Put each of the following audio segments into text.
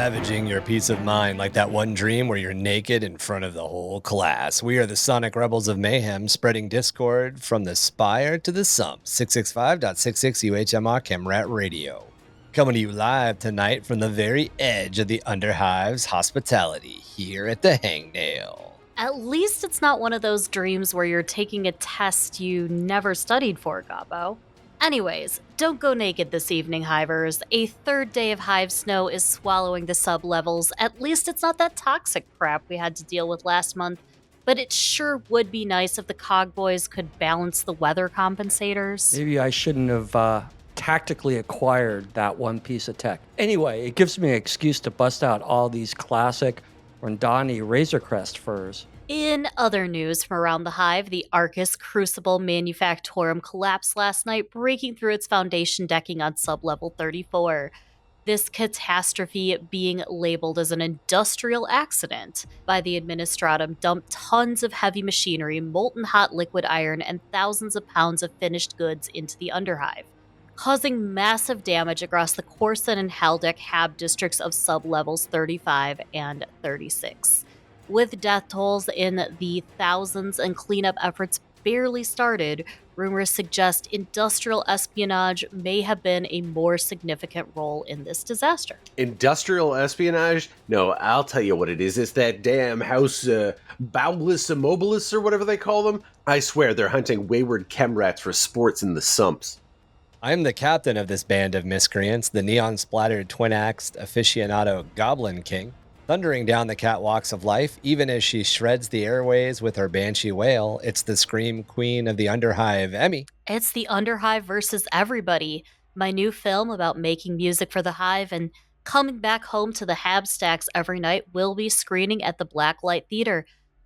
ravaging your peace of mind like that one dream where you're naked in front of the whole class. We are the Sonic Rebels of Mayhem, spreading discord from the spire to the sump. 665.66 UHMR Chemrat Radio. Coming to you live tonight from the very edge of the Underhive's hospitality here at the Hangnail. At least it's not one of those dreams where you're taking a test you never studied for, Gobbo. Anyways, don't go naked this evening, Hivers. A third day of Hive snow is swallowing the sub-levels. At least it's not that toxic crap we had to deal with last month, but it sure would be nice if the Cog Boys could balance the weather compensators. Maybe I shouldn't have tactically acquired that one piece of tech. Anyway, it gives me an excuse to bust out all these classic Rondani Razor Crest furs. In other news from around the Hive, the Arcus Crucible Manufactorum collapsed last night, breaking through its foundation decking on sub-level 34. This catastrophe, being labeled as an industrial accident by the Administratum, dumped tons of heavy machinery, molten hot liquid iron, and thousands of pounds of finished goods into the Underhive, causing massive damage across the Corson and Haldeck Hab districts of sub-levels 35 and 36. With death tolls in the thousands and cleanup efforts barely started, rumors suggest industrial espionage may have been a more significant role in this disaster. Industrial espionage? No, I'll tell you what it is. It's that damn House Bowless Immobilis or whatever they call them. I swear they're hunting wayward chemrats for sports in the sumps. I'm the captain of this band of miscreants, the neon-splattered twin-axed aficionado Goblin King, thundering down the catwalks of life, even as she shreds the airways with her banshee wail. It's the scream queen of the Underhive, Emmy. It's the Underhive versus everybody, my new film about making music for the Hive and coming back home to the Hab Stacks every night will be screening at the Blacklight Theater.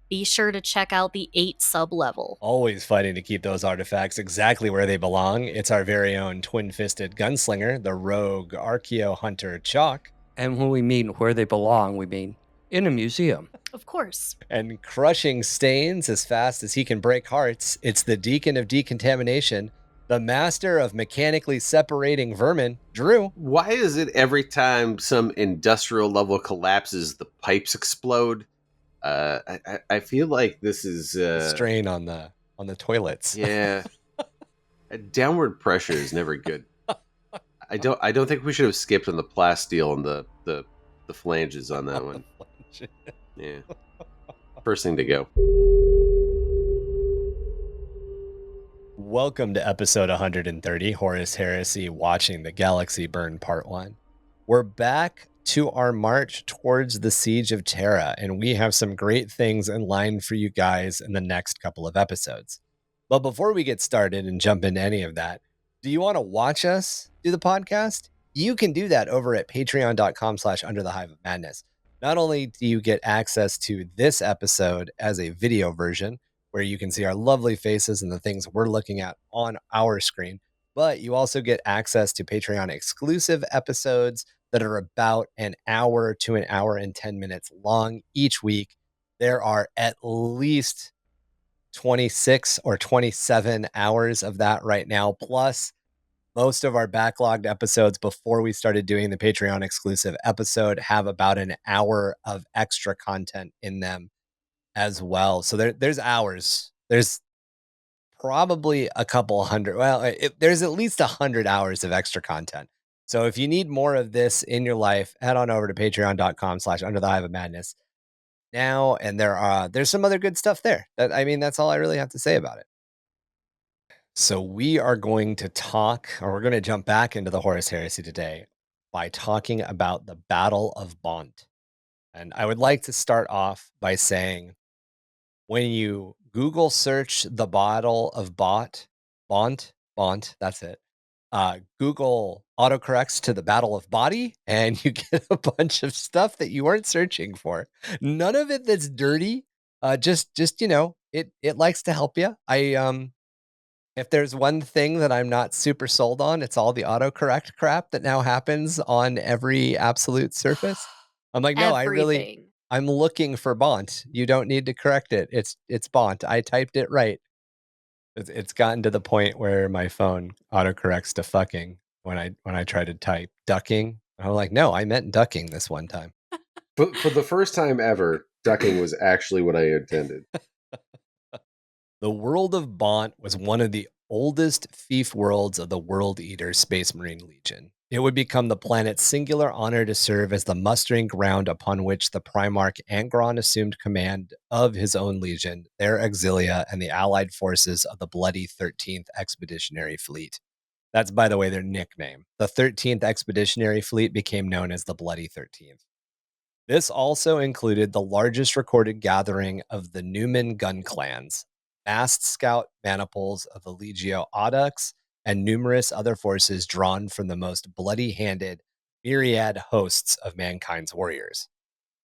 Be sure to check out the 8 sub-level. Always fighting to keep those artifacts exactly where they belong. It's our very own twin-fisted gunslinger, the rogue archaeo hunter Chac. And when we mean where they belong, we mean in a museum. Of course. And crushing stains as fast as he can break hearts, it's the deacon of decontamination, the master of mechanically separating vermin, Drew. Why is it every time some industrial level collapses, the pipes explode? I feel like this is strain on the toilets. Yeah, downward pressure is never good. I don't think we should have skipped on the plasteel and the flanges on that one. Yeah, first thing to go. Welcome to episode 130, Horus Heresy, Watching the Galaxy Burn Part 1. We're back to our march towards the Siege of Terra, and we have some great things in line for you guys in the next couple of episodes. But before we get started and jump into any of that, do you want to watch us do the podcast? You can do that over at patreon.com/underthehiveofmadness. Not only do you get access to this episode as a video version, where you can see our lovely faces and the things we're looking at on our screen, but you also get access to Patreon exclusive episodes that are about an hour to an hour and 10 minutes long each week. There are at least 26 or 27 hours of that right now, plus most of our backlogged episodes before we started doing the Patreon exclusive episode have about an hour of extra content in them as well. So there's hours. There's probably a couple hundred. Well, there's at least 100 hours of extra content. So if you need more of this in your life, head on over to patreon.com/underthehiveofmadness now. And there's some other good stuff there. That's all I really have to say about it. So we are going to we're going to jump back into the Horus Heresy today by talking about the Battle of Bodt. And I would like to start off by saying, when you Google search the Battle of Bodt, that's it. Google autocorrects to the Battle of Body, and you get a bunch of stuff that you weren't searching for. None of it that's dirty. Just it likes to help you. If there's one thing that I'm not super sold on, it's all the autocorrect crap that now happens on every absolute surface. I'm like, no, I'm looking for Bodt. You don't need to correct it. It's Bodt. I typed it right. It's gotten to the point where my phone autocorrects to fucking when I try to type ducking. I'm like, no, I meant ducking this one time. For the first time ever, ducking was actually what I intended. The world of Bodt was one of the oldest fief worlds of the World Eater Space Marine Legion. It would become the planet's singular honor to serve as the mustering ground upon which the Primarch Angron assumed command of his own legion, their auxilia, and the allied forces of the Bloody 13th Expeditionary Fleet. That's, by the way, their nickname. The 13th Expeditionary Fleet became known as the Bloody 13th. This also included the largest recorded gathering of the Newman gun clans, massed scout maniples of the Legio Audax, and numerous other forces drawn from the most bloody-handed myriad hosts of mankind's warriors.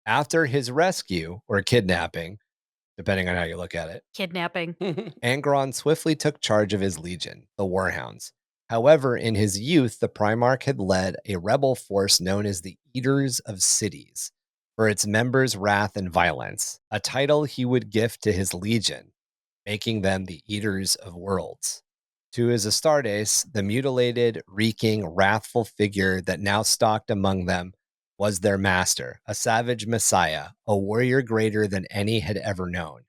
After his rescue, or kidnapping, depending on how you look at it, Kidnapping. Angron swiftly took charge of his legion, the Warhounds. However, in his youth, the Primarch had led a rebel force known as the Eaters of Cities for its members' wrath and violence, a title he would gift to his legion, making them the Eaters of Worlds. To his Astartes, the mutilated, reeking, wrathful figure that now stalked among them was their master, a savage messiah, a warrior greater than any had ever known,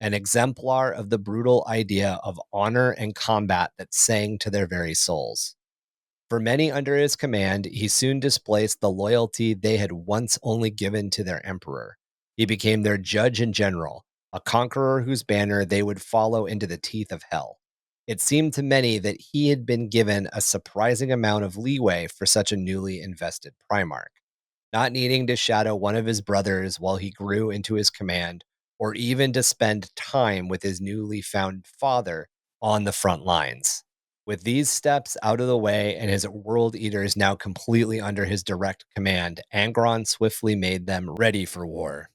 an exemplar of the brutal idea of honor and combat that sang to their very souls. For many under his command, he soon displaced the loyalty they had once only given to their emperor. He became their judge and general, a conqueror whose banner they would follow into the teeth of hell. It seemed to many that he had been given a surprising amount of leeway for such a newly invested Primarch, not needing to shadow one of his brothers while he grew into his command, or even to spend time with his newly found father on the front lines. With these steps out of the way and his world eaters now completely under his direct command, Angron swiftly made them ready for war.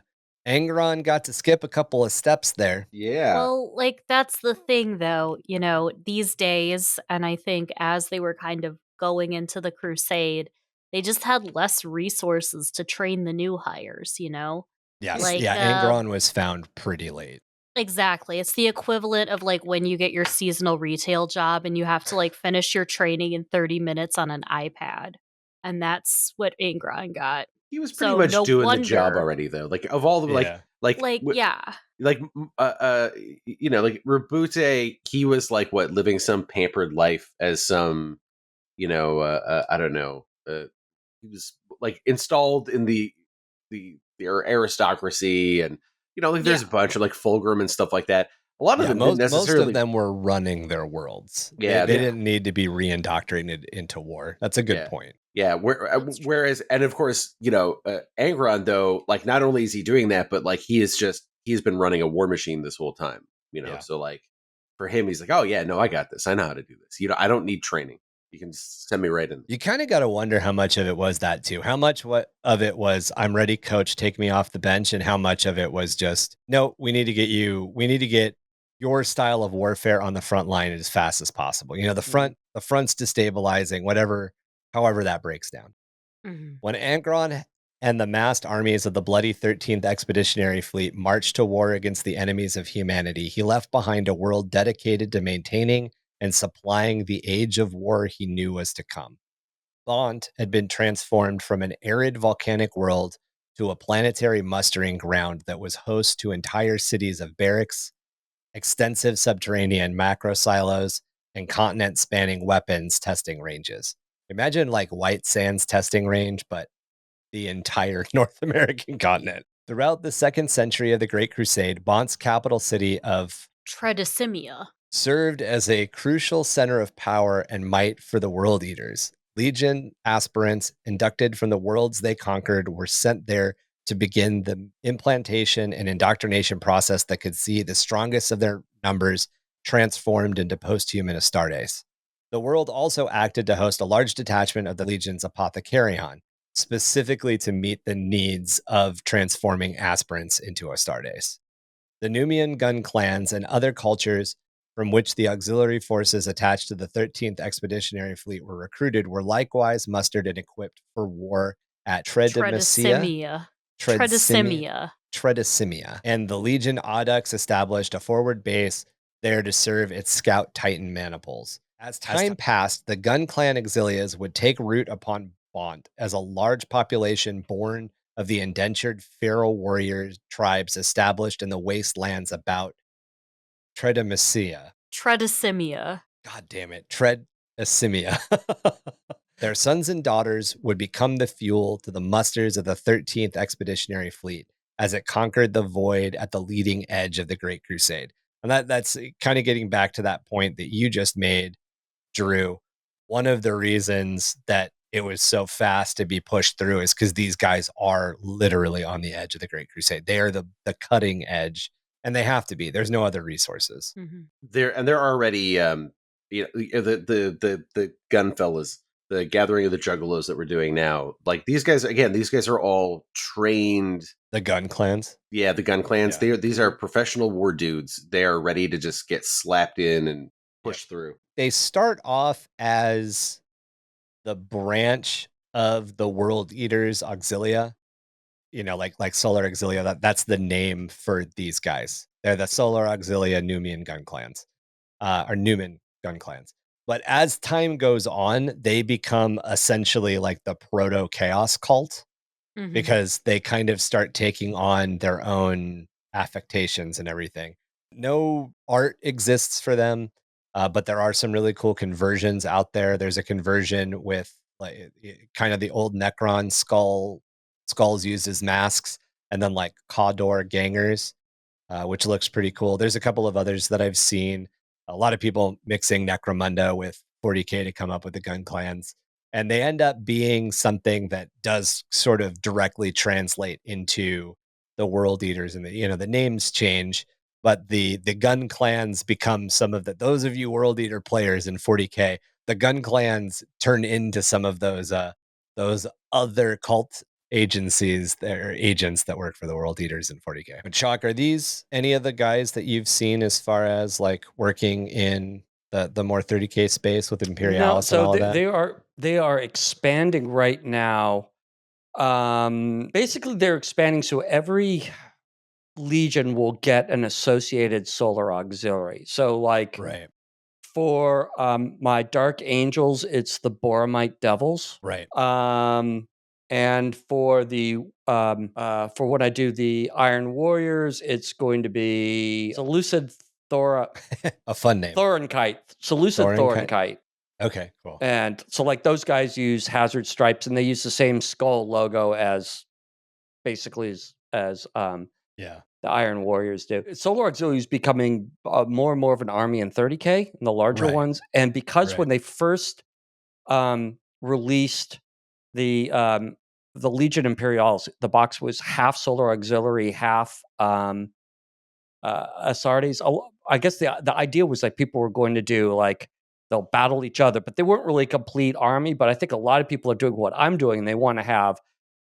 Angron got to skip a couple of steps there. Yeah. Well, like, that's the thing, though, you know, these days, and I think as they were kind of going into the crusade, they just had less resources to train the new hires, you know? Yes, Like, Angron was found pretty late. Exactly. It's the equivalent of, like, when you get your seasonal retail job and you have to, like, finish your training in 30 minutes on an iPad. And that's what Angron got. He was pretty So, much no doing the job wonder. already, though. Like, of all the Yeah. like Yeah. like you know, like Rabute, he was like what, living some pampered life as some, you know, I don't know, he was like installed in the aristocracy, and you know, like there's a Yeah. bunch of like Fulgrim and stuff like that. A lot of Yeah, them didn't most necessarily. of them were running their worlds. Yeah, they yeah. didn't need to be reindoctrinated into war. That's a good Yeah. point. Yeah, That's true. whereas, and of course, you know, Angron, though, like not only is he doing that, but like he's been running a war machine this whole time, you know. Yeah. So like for him, he's like, oh yeah, no, I got this. I know how to do this. You know, I don't need training. You can send me right in. You kind of got to wonder how much of it was that too. How much of it was I'm ready, coach, take me off the bench, and how much of it was just no, we need to get your style of warfare on the front line as fast as possible. You know, the front's destabilizing, however that breaks down. Mhm. When Angron and the massed armies of the Bloody 13th Expeditionary Fleet marched to war against the enemies of humanity, he left behind a world dedicated to maintaining and supplying the age of war he knew was to come. Bodt had been transformed from an arid volcanic world to a planetary mustering ground that was host to entire cities of barracks, extensive subterranean macro silos, and continent-spanning weapons testing ranges. Imagine like White Sands testing range, but the entire North American continent. Throughout the 2nd century of the Great Crusade, Bond's capital city of Tredicimia. served as a crucial center of power and might for the World Eaters. Legion aspirants inducted from the worlds they conquered were sent there to begin the implantation and indoctrination process that could see the strongest of their numbers transformed into post-human Astartes. The world also acted to host a large detachment of the Legion's Apothecarion, specifically to meet the needs of transforming aspirants into Astartes. The Numian gun clans and other cultures from which the auxiliary forces attached to the 13th Expeditionary Fleet were recruited were likewise mustered and equipped for war at Tredicimia. Tredicimia, and the Legion Audax established a forward base there to serve its scout Titan maniples. As time passed, the gun clan auxilias would take root upon Bodt as a large population born of the indentured feral warrior tribes established in the wastelands about Tredemisia. Tredesimia. God damn it. Tredesimia. Their sons and daughters would become the fuel to the musters of the 13th Expeditionary Fleet as it conquered the void at the leading edge of the Great Crusade. And that's kind of getting back to that point that you just made, Drew. One of the reasons that it was so fast to be pushed through is because these guys are literally on the edge of the Great Crusade. They are the cutting edge, and they have to be. There's no other resources. Mm-hmm. They're already the gun fellas, the gathering of the juggalos that we're doing now. Like these guys are all trained. The gun clans. Yeah, the gun clans. Yeah. These are professional war dudes. They are ready to just get slapped in and push through. They start off as the branch of the World Eaters Auxilia, like Solar Auxilia. That's the name for these guys. They're the Solar Auxilia Numian gun clans, or Numan gun clans. But as time goes on, they become essentially like the proto chaos cult, because they kind of start taking on their own affectations and everything. No art exists for them, but there are some really cool conversions out there. There's a conversion with like kind of the old Necron skulls used as masks, and then like Khador gangers, which looks pretty cool. There's a couple of others that I've seen. A lot of people mixing Necromunda with 40k to come up with the gun clans, and they end up being something that does sort of directly translate into the World Eaters, and the names change, but the gun clans become some of those of you World Eater players in 40k. The gun clans turn into some of those other cult agencies, they're agents that work for the World Eaters in 40k. But Chac, are these any of the guys that you've seen as far as like working in the more 30k space with Imperialis and all of that? They are expanding right now. Basically, they're expanding, so every legion will get an associated solar auxiliary. So, like, right. For my Dark Angels, it's the Boromite Devils. Right. And for the for when I do the Iron Warriors, it's going to be Seleucid Thora. A fun name. Thorenkite. Seleucid Thorenkite. Okay, cool. And so, like, those guys use hazard stripes, and they use the same skull logo as basically as yeah, the Iron Warriors do. Solar Auxiliary is becoming more and more of an army in 30k, in the larger ones, and because when they first released the Legion Imperialis, the box was half Solar Auxiliary, half Astartes. I guess the idea was like people were going to do like they'll battle each other, but they weren't really a complete army. But I think a lot of people are doing what I'm doing, and they want to have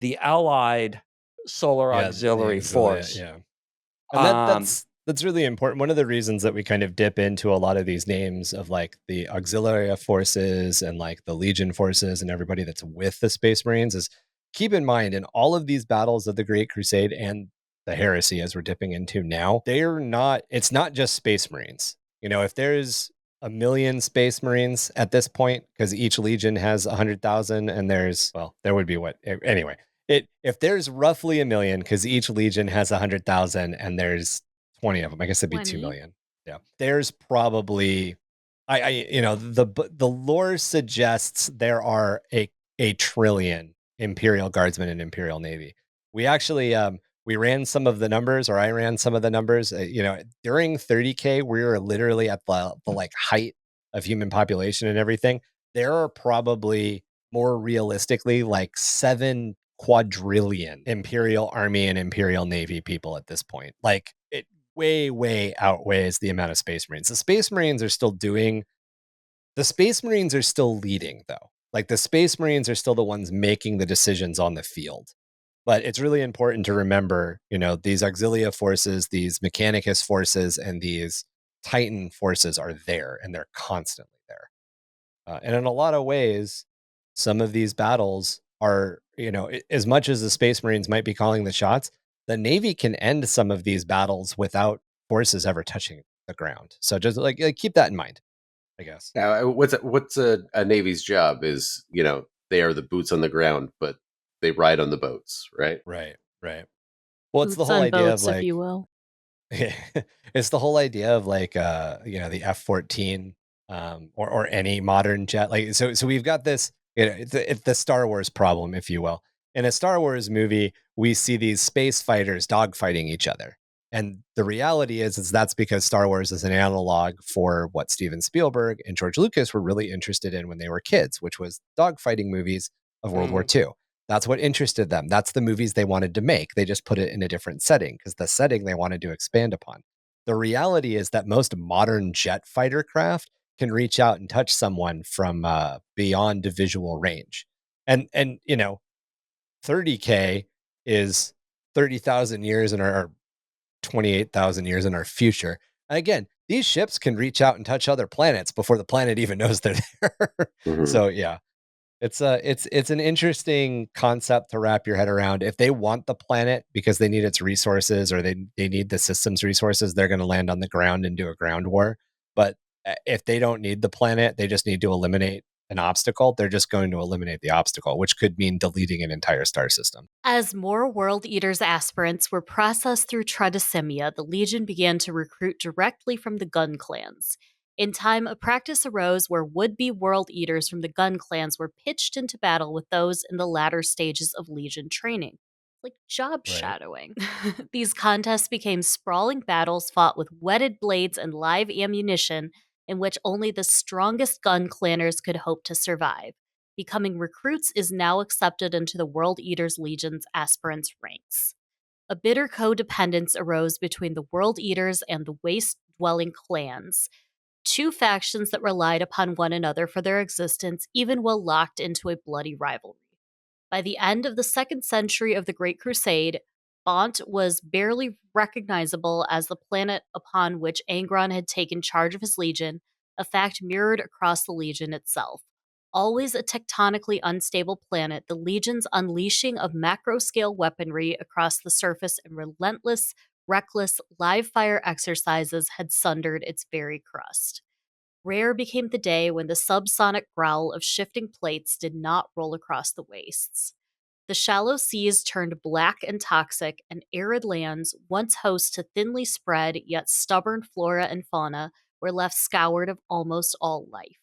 the allied Solar Auxiliary force. Yeah, and that's really important. One of the reasons that we kind of dip into a lot of these names of like the Auxilia forces and like the Legion forces and everybody that's with the Space Marines is keep in mind in all of these battles of the Great Crusade and the Heresy, as we're dipping into now, it's not just Space Marines. If there's 1 million Space Marines at this point, because each Legion has 100,000, and there would be anyway. If there's roughly 1 million, because each Legion has 100,000, and there's 20 of them, I guess it'd be 2 million. Yeah, there's probably, the lore suggests there are a trillion Imperial Guardsmen and Imperial Navy. We actually we ran some of the numbers, or I ran some of the numbers. During 30k, we were literally at the like height of human population and everything. There are probably more realistically like 7 quadrillion Imperial Army and Imperial Navy people at this point. Like it way outweighs the amount of Space Marines. The Space Marines are still leading though. Like the Space Marines are still the ones making the decisions on the field. But it's really important to remember, these Auxilia forces, these Mechanicus forces, and these Titan forces are there, and they're constantly there. And in a lot of ways, some of these battles are, as much as the Space Marines might be calling the shots, the Navy can end some of these battles without forces ever touching the ground. So just like keep that in mind, I guess. Now, what's a Navy's job is, they are the boots on the ground, but they ride on the boats, right? Right. Well, it's the Boots whole on idea of boats, if like, you will. it's the whole idea of like, the F-14, or any modern jet. Like, so we've got this, it's the Star Wars problem, if you will. In a Star Wars movie, we see these space fighters dogfighting each other. And the reality is that's because Star Wars is an analog for what Steven Spielberg and George Lucas were really interested in when they were kids, which was dogfighting movies of World War II. That's what interested them. That's the movies they wanted to make. They just put it in a different setting because the setting they wanted to expand upon. The reality is that most modern jet fighter craft can reach out and touch someone from beyond a visual range. And 30K is 30,000 years in our 28,000 years in our future. And again, these ships can reach out and touch other planets before the planet even knows they're there. Mhm. So yeah, it's an interesting concept to wrap your head around. If they want the planet because they need its resources or they need the system's resources, they're going to land on the ground and do a ground war. But if they don't need the planet, they just need to eliminate an obstacle, they're just going to eliminate the obstacle, which could mean deleting an entire star system. As more World Eaters aspirants were processed through Tridecimia, the Legion began to recruit directly from the gun clans. In time, a practice arose where would-be World Eaters from the gun clans were pitched into battle with those in the latter stages of Legion training. Like job Right. shadowing. These contests became sprawling battles fought with whetted blades and live ammunition in which only the strongest gun clanners could hope to survive. Becoming recruits is now accepted into the World Eaters Legion's aspirants' ranks. A bitter codependence arose between the World Eaters and the Waste-dwelling clans, two factions that relied upon one another for their existence even while locked into a bloody rivalry. By the end of the 2nd century of the Great Crusade, Bodt was barely recognizable as the planet upon which Angron had taken charge of his legion, a fact mirrored across the legion itself. Always a tectonically unstable planet, the legion's unleashing of macro-scale weaponry across the surface and relentless, reckless, live-fire exercises had sundered its very crust. Rare became the day when the subsonic growl of shifting plates did not roll across the wastes. The shallow seas turned black and toxic, and arid lands, once host to thinly spread yet stubborn flora and fauna, were left scoured of almost all life.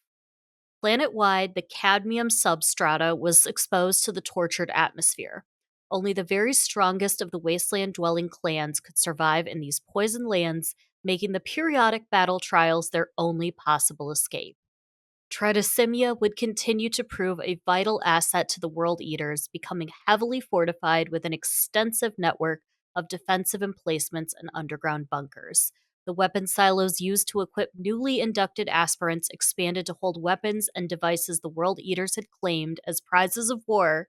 Planet-wide, the cadmium substrata was exposed to the tortured atmosphere. Only the very strongest of the wasteland-dwelling clans could survive in these poisoned lands, making the periodic battle trials their only possible escape. Tridecimia would continue to prove a vital asset to the World Eaters, becoming heavily fortified with an extensive network of defensive emplacements and underground bunkers. The weapon silos used to equip newly inducted aspirants expanded to hold weapons and devices the World Eaters had claimed as prizes of war,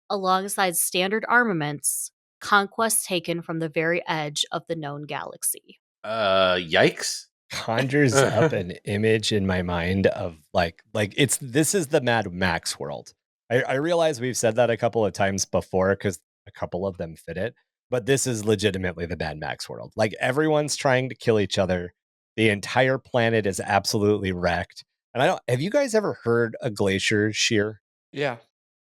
alongside standard armaments, conquests taken from the very edge of the known galaxy. Yikes. Conjures up an image in my mind of like this is the Mad Max world. I realize we've said that a couple of times before because a couple of them fit it, but this is legitimately the Mad Max world. Like everyone's trying to kill each other. The entire planet is absolutely wrecked. And have you guys ever heard a glacier shear? Yeah.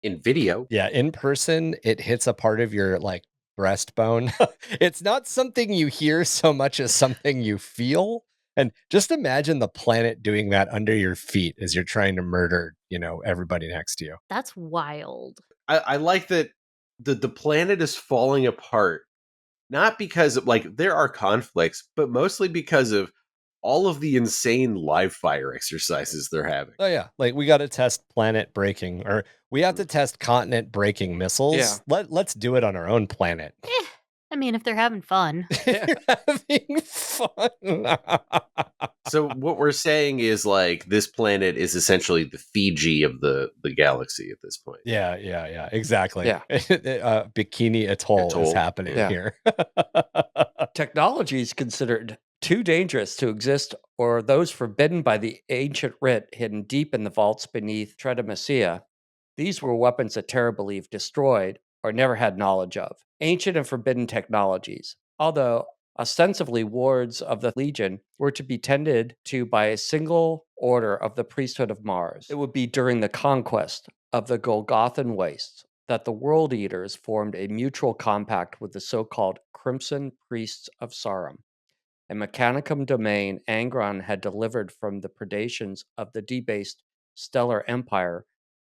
In video. Yeah, in person, it hits a part of your like breastbone. It's not something you hear so much as something you feel. And just imagine the planet doing that under your feet as you're trying to murder, everybody next to you. That's wild. I like that the planet is falling apart, not because of like there are conflicts, but mostly because of all of the insane live fire exercises they're having. Oh yeah, like we got to test planet breaking, or we have to test continent breaking missiles. Let's do it on our own planet. I mean, if they're having fun. You're having fun. So what we're saying is like this planet is essentially the Fiji of the galaxy at this point. Yeah, exactly. Yeah. Bikini Atoll is happening here. Technology is considered too dangerous to exist, or those forbidden by the ancient writ hidden deep in the vaults beneath Tridecimia. These were weapons that Terra believed destroyed or never had knowledge of. Ancient and forbidden technologies, although ostensibly wards of the Legion, were to be tended to by a single order of the priesthood of Mars. It would be during the conquest of the Golgothan Wastes that the World Eaters formed a mutual compact with the so-called Crimson Priests of Sarum, a mechanicum domain Angron had delivered from the predations of the debased stellar empire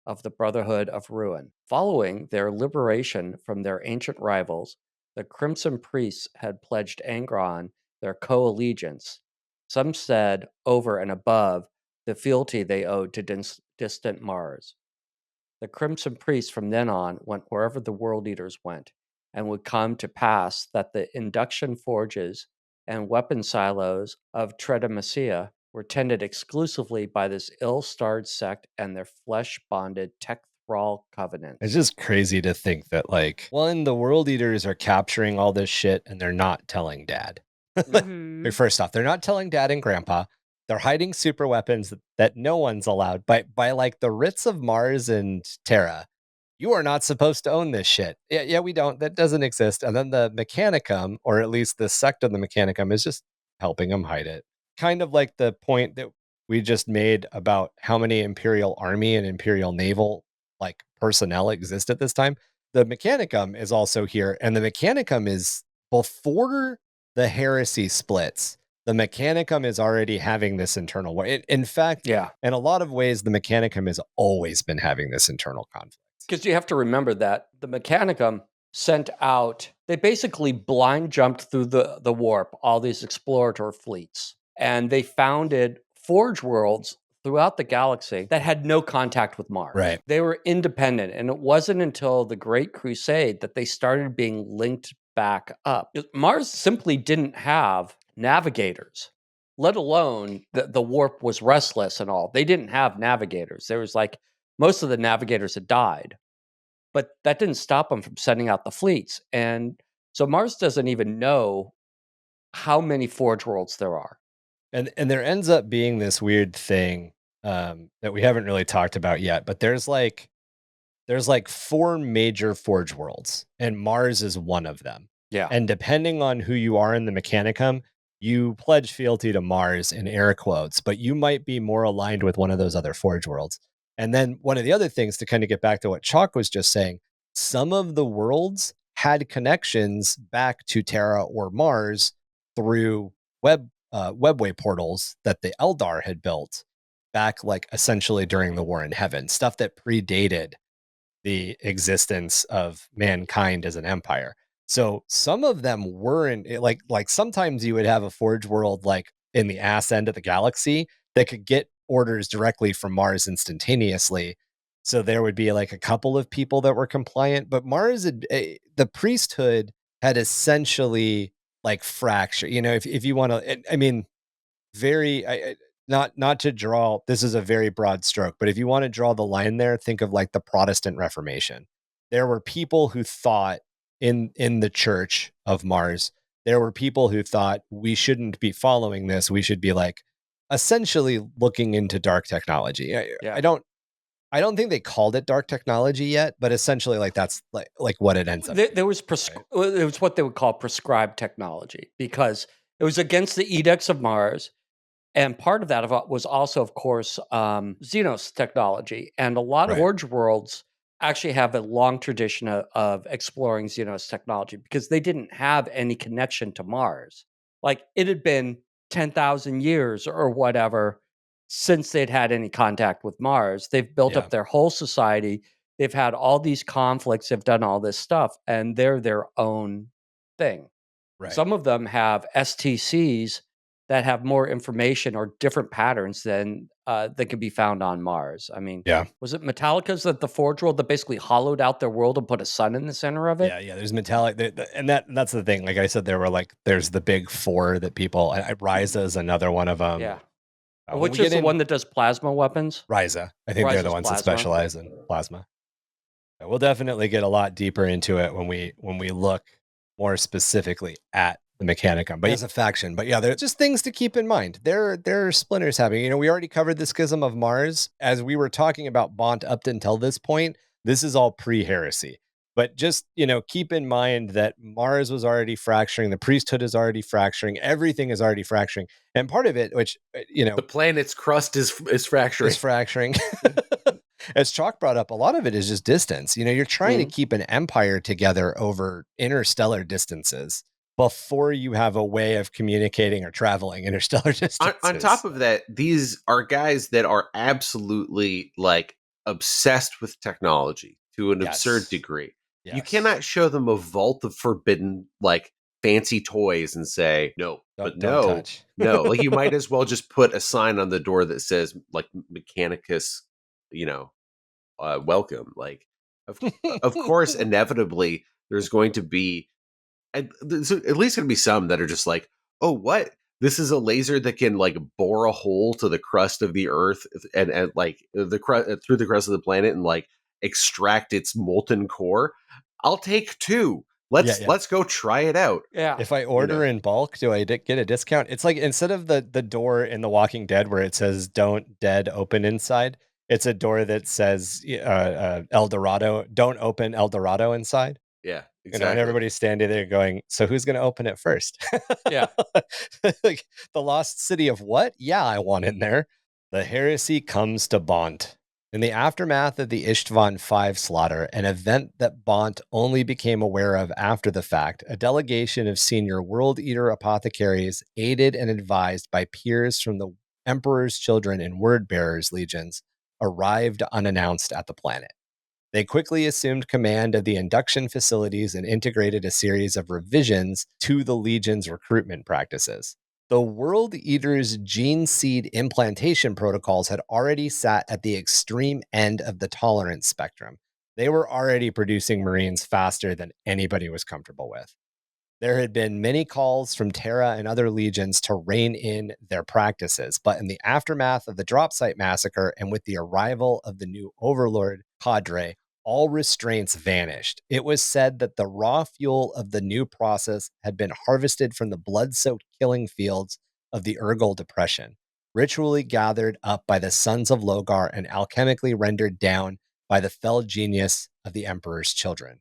of the Brotherhood of Ruin. Following their liberation from their ancient rivals, the Crimson Priests had pledged Angron their co-allegiance, some said over and above the fealty they owed to distant Mars. The Crimson Priests from then on went wherever the World Eaters went, and would come to pass that the induction forges and weapon silos of Tredemacia were tended exclusively by this ill-starred sect and their flesh-bonded tech thrall covenants. It's just crazy to think that, like, one, the World Eaters are capturing all this shit and they're not telling Dad. Mhm. First off, they're not telling Dad and Grandpa. They're hiding super weapons that no one's allowed by like the writs of Mars and Terra. You are not supposed to own this shit. Yeah, we don't. That doesn't exist. And then the Mechanicum, or at least the sect of the Mechanicum, is just helping them hide it. Kind of like the point that we just made about how many Imperial Army and Imperial Naval like personnel exist at this time. The Mechanicum is also here, and the Mechanicum is before the heresy splits. The Mechanicum is already having this internal war. In fact, Yeah. in a lot of ways, the Mechanicum has always been having this internal conflict. Because you have to remember that the Mechanicum sent out, they basically blind jumped through the warp, all these explorator fleets. And they founded forge worlds throughout the galaxy that had no contact with Mars. Right. They were independent. And it wasn't until the Great Crusade that they started being linked back up. Mars simply didn't have navigators, let alone the warp was restless and all. They didn't have navigators. There was like, most of the navigators had died, but that didn't stop them from sending out the fleets. And so Mars doesn't even know how many forge worlds there are. And there ends up being this weird thing that we haven't really talked about yet, but there's like 4 major forge worlds, and Mars is one of them. Yeah. And depending on who you are in the Mechanicum, you pledge fealty to Mars in air quotes, but you might be more aligned with one of those other forge worlds. And then one of the other things, to kind of get back to what Chac was just saying, some of the worlds had connections back to Terra or Mars through webway portals that the Eldar had built back, like essentially during the War in Heaven, stuff that predated the existence of mankind as an empire. So some of them weren't like sometimes you would have a forge world like in the ass end of the galaxy that could get orders directly from Mars instantaneously. So there would be like a couple of people that were compliant, but Mars the priesthood had essentially like fractured. You know, if you want to, I mean, not to draw, this is a very broad stroke, but if you want to draw the line there, think of like the Protestant Reformation. There were people who thought in the Church of Mars, there were people who thought we shouldn't be following this. We should be like essentially looking into dark technology. I don't think they called it dark technology yet, but essentially like that's like what it ends up. There was it was what they would call prescribed technology, because it was against the edicts of Mars. And part of that was also, of course, Xenos technology. And a lot of Forge worlds actually have a long tradition of exploring Xenos technology because they didn't have any connection to Mars. Like, it had been 10,000 years or whatever since they'd had any contact with Mars. They've built up their whole society. They've had all these conflicts. They've done all this stuff, and they're their own thing. Right. Some of them have STCs that have more information or different patterns than that can be found on Mars. I mean, was it Metallica's that the Forge world that basically hollowed out their world and put a sun in the center of it? Yeah. There's Metallic, and that's the thing. Like I said, there's the big 4 that people. Ryza is another one of them. Yeah. Which is the one that does plasma weapons? Ryza. I think they're the ones that specialize in plasma. We'll definitely get a lot deeper into it when we look more specifically at the Mechanicum, but as a faction. But yeah, they're just things to keep in mind. There are splinters happening. You know, we already covered the Schism of Mars. As we were talking about Bodt up until this point, this is all pre-heresy. But just, you know, keep in mind that Mars was already fracturing. The priesthood is already fracturing. Everything is already fracturing. And part of it, which, you know, the planet's crust is fracturing. Is fracturing. As Chalk brought up, a lot of it is just distance. You're trying to keep an empire together over interstellar distances before you have a way of communicating or traveling interstellar distances. On top of that, these are guys that are absolutely like obsessed with technology to an absurd degree. Yes. You cannot show them a vault of forbidden, like fancy toys and say, no, Don't no, touch. no. Like you might as well just put a sign on the door that says like Mechanicus, welcome. Like, of course, inevitably, there's going to be, there's at least going to be some that are just like, oh, what? This is a laser that can like bore a hole to the crust of the Earth and like through the crust of the planet and like extract its molten core. I'll take 2. Let's go try it out. Yeah. If I order in bulk, do I get a discount? It's like instead of the door in The Walking Dead where it says "Don't Dead Open Inside," it's a door that says El Dorado. Don't open El Dorado inside. Yeah, exactly. And everybody's standing there going, "So who's going to open it first?" Yeah. Like the lost city of what? Yeah, I want in there. The heresy comes to Bodt. In the aftermath of the Ishtvan V slaughter, an event that Bodt only became aware of after the fact, a delegation of senior World Eater apothecaries, aided and advised by peers from the Emperor's Children and Word Bearers legions, arrived unannounced at the planet. They quickly assumed command of the induction facilities and integrated a series of revisions to the Legion's recruitment practices. The World Eater's gene seed implantation protocols had already sat at the extreme end of the tolerance spectrum. They were already producing Marines faster than anybody was comfortable with. There had been many calls from Terra and other legions to rein in their practices, but in the aftermath of the drop site massacre and with the arrival of the new Overlord cadre, all restraints vanished. It was said that the raw fuel of the new process had been harvested from the blood-soaked killing fields of the Urgal Depression, ritually gathered up by the sons of Logar and alchemically rendered down by the fell genius of the Emperor's children.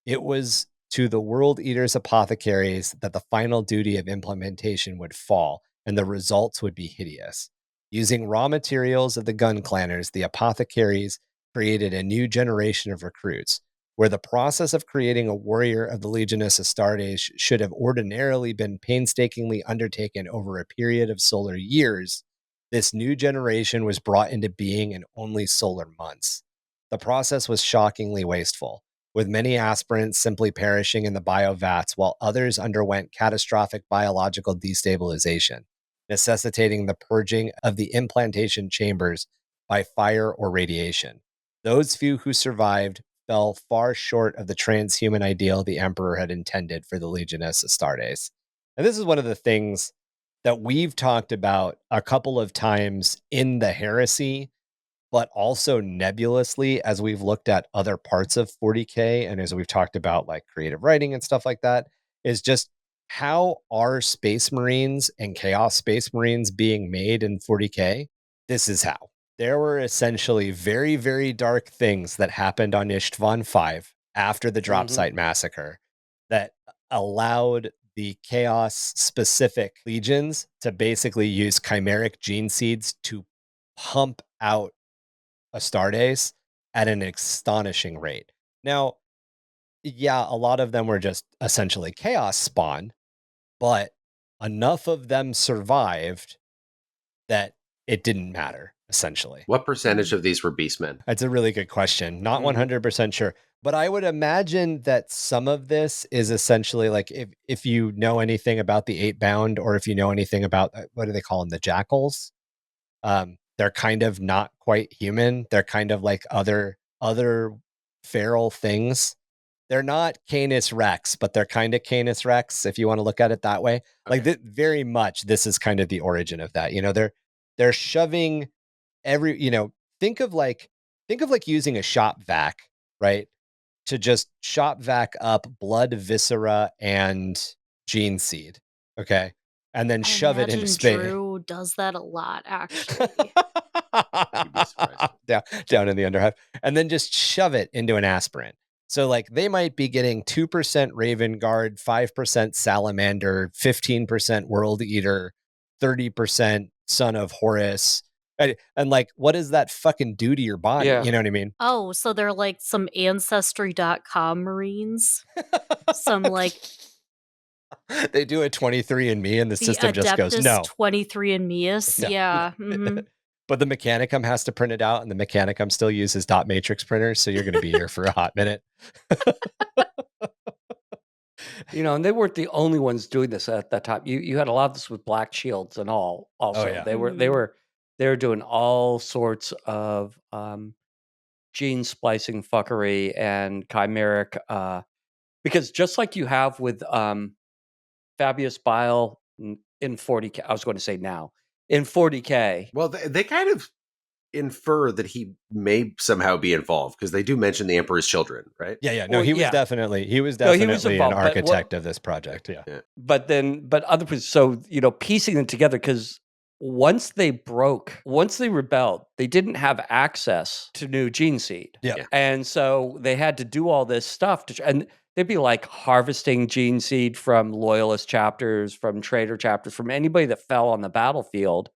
It was to the World Eater's apothecaries that the final duty of implementation would fall, and the results would be hideous. Using raw materials of the gun clanners, the apothecaries created a new generation of recruits, where the process of creating a warrior of the Legionis Astartes should have ordinarily been painstakingly undertaken over a period of solar years. This new generation was brought into being in only solar months. The process was shockingly wasteful, with many aspirants simply perishing in the biovats while others underwent catastrophic biological destabilization, necessitating the purging of the implantation chambers by fire or radiation. Those few who survived fell far short of the transhuman ideal the Emperor had intended for the Legionis Astartes. And this is one of the things that we've talked about a couple of times in the Heresy, but also nebulously as we've looked at other parts of 40k and as we've talked about like creative writing and stuff like that, is just how are Space Marines and Chaos Space Marines being made in 40k? This is how. There were essentially very, very dark things that happened on Ishtvan V after the drop site massacre that allowed the Chaos specific legions to basically use chimeric gene seeds to pump out Astartes at an astonishing rate. Now, yeah, a lot of them were just essentially chaos spawn, but enough of them survived that it didn't matter, essentially. What percentage of these were beastmen? That's a really good question. Not 100% sure. But I would imagine that some of this is essentially like if you know anything about the 8-bound, or if you know anything about, what do they call them? The jackals? They're kind of not quite human. They're kind of like other feral things. They're not Canis Rex, but they're kind of Canis Rex, if you want to look at it that way. Okay. Like very much, this is kind of the origin of that. They're shoving think of like using a shop vac, right? To just shop vac up blood, viscera, and gene seed. Okay. And then shove it into space. Drew does that a lot, actually. down in the underhive, and then just shove it into an aspirant. So like they might be getting 2% Raven Guard, 5% Salamander, 15% World Eater, 30% Son of Horus, And like, what does that fucking do to your body? Yeah. You know what I mean? Oh, so they're like some Ancestry.com Marines. Some like They do a 23andMe and the the system just goes, Adeptus no. 23andMeus. No. Yeah. Mhm. But the Mechanicum has to print it out, and the Mechanicum still uses dot matrix printers, so you're going to be here for a hot minute. And they weren't the only ones doing this at that time. You had a lot of this with Black Shields and all. Also, yeah. they were doing all sorts of gene splicing fuckery and chimeric. Because just like you have with Fabius Bile in 40k, I was going to say now in 40k. Well, they kind of infer that he may somehow be involved because they do mention the Emperor's children, right? Yeah. No, Well, he was yeah. definitely No, he was an involved, but architect of this project. Yeah. But other people, so piecing it together, because once they rebelled, they didn't have access to new gene seed. Yeah. And so they had to do all this stuff and they'd be like harvesting gene seed from loyalist chapters, from traitor chapters, from anybody that fell on the battlefield,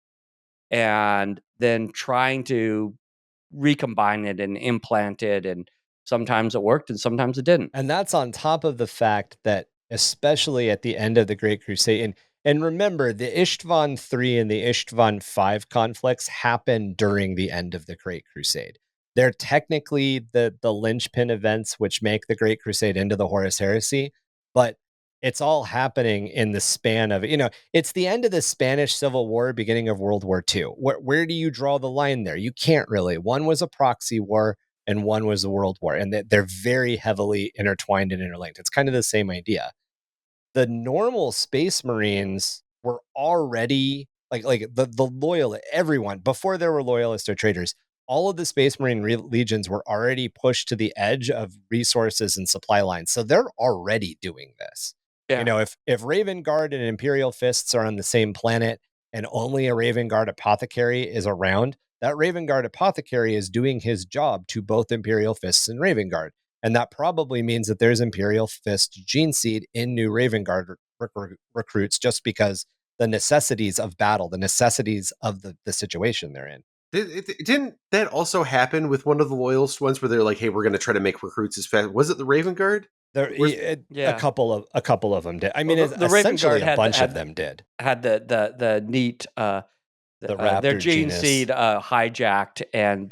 and then trying to recombine it and implant it. And sometimes it worked and sometimes it didn't. And that's on top of the fact that, especially at the end of the Great Crusade, and remember, the Ishtvan 3 and the Ishtvan 5 conflicts happened during the end of the Great Crusade. They're technically the linchpin events which make the Great Crusade into the Horus Heresy, but it's all happening in the span of, it's the end of the Spanish Civil War, beginning of World War II. Where do you draw the line there? You can't really. One was a proxy war and one was the World War, and they're very heavily intertwined and interlinked. It's kind of the same idea. The normal Space Marines were already like the loyal, everyone before there were loyalists or traitors. All of the Space Marine legions were already pushed to the edge of resources and supply lines, so they're already doing this. Yeah. If Raven Guard and Imperial Fists are on the same planet and only a Raven Guard apothecary is around, that Raven Guard apothecary is doing his job to both Imperial Fists and Raven Guard. And that probably means that there's Imperial Fist gene seed in new Raven Guard recruits, just because the necessities of battle, the necessities of the situation they're in. Didn't that also happen with one of the loyalist ones where they're like, "Hey, we're going to try to make recruits as fast"? Was it the Raven Guard? A couple of them did. I mean, the Raven essentially Guard a bunch of them did. Had the neat the Raptor their gene genus. seed hijacked, and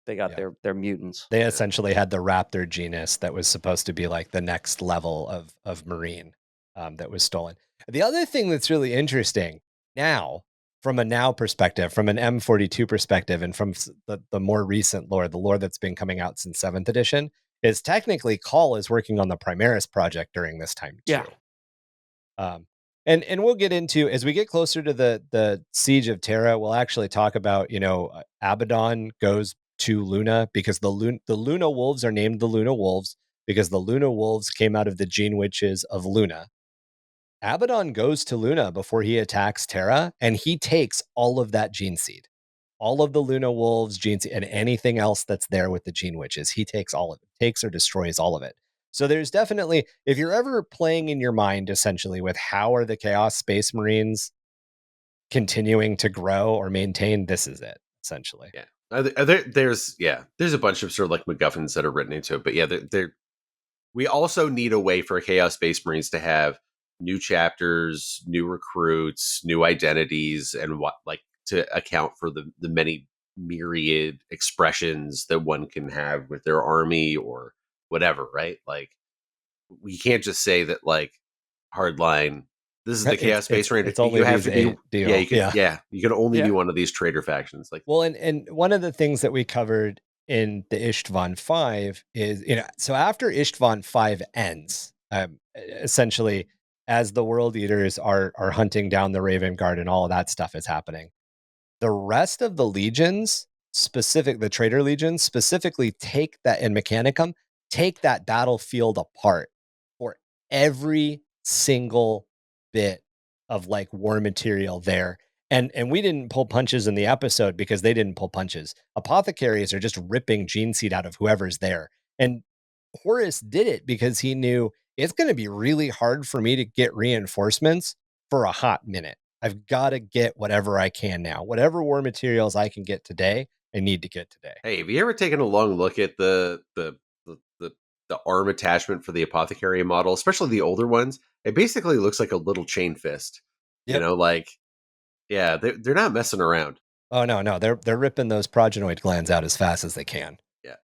they got their mutants. They essentially had the Raptor genus that was supposed to be like the next level of Marine that was stolen. The other thing that's really interesting now, from a now perspective, from an M42 perspective, and from the more recent lore, the lore that's been coming out since 7th edition, is technically Call is working on the Primaris project during this time too. Yeah. And we'll get into, as we get closer to the Siege of Terra, we'll actually talk about, Abaddon goes to Luna because the Luna Wolves are named the Luna Wolves because the Luna Wolves came out of the Gene Witches of Luna. Abaddon goes to Luna before he attacks Terra, and he takes all of that gene seed. All of the Luna Wolves, gene seed, and anything else that's there with the Gene Witches. He takes all of it, takes or destroys all of it. So there's definitely, if you're ever playing in your mind, essentially, with how are the Chaos Space Marines continuing to grow or maintain, this is it, essentially. Yeah. There's a bunch of sort of like MacGuffins that are written into it, but we also need a way for Chaos Space Marines to have new chapters, new recruits, new identities, and to account for the many myriad expressions that one can have with their army or whatever, right? Like, we can't just say that like hardline, this is the Chaos Space Marine. It's only you have to be you can only be one of these traitor factions. Like, well, and one of the things that we covered in the Ishtvan 5 is, so after Ishtvan 5 ends, essentially, as the World Eaters are hunting down the Raven Guard and all of that stuff is happening, the rest of the legions, the traitor legions, specifically take that, in Mechanicum, take that battlefield apart for every single bit of like war material there. And we didn't pull punches in the episode because they didn't pull punches. Apothecaries are just ripping gene seed out of whoever's there. And Horus did it because he knew it's going to be really hard for me to get reinforcements for a hot minute. I've got to get whatever I can now. Whatever war materials I can get today, I need to get today. Hey, have you ever taken a long look at the arm attachment for the apothecary model, especially the older ones? It basically looks like a little chain fist. Yep. You know, like, yeah, they're not messing around. Oh no, they're ripping those progenoid glands out as fast as they can. Yeah.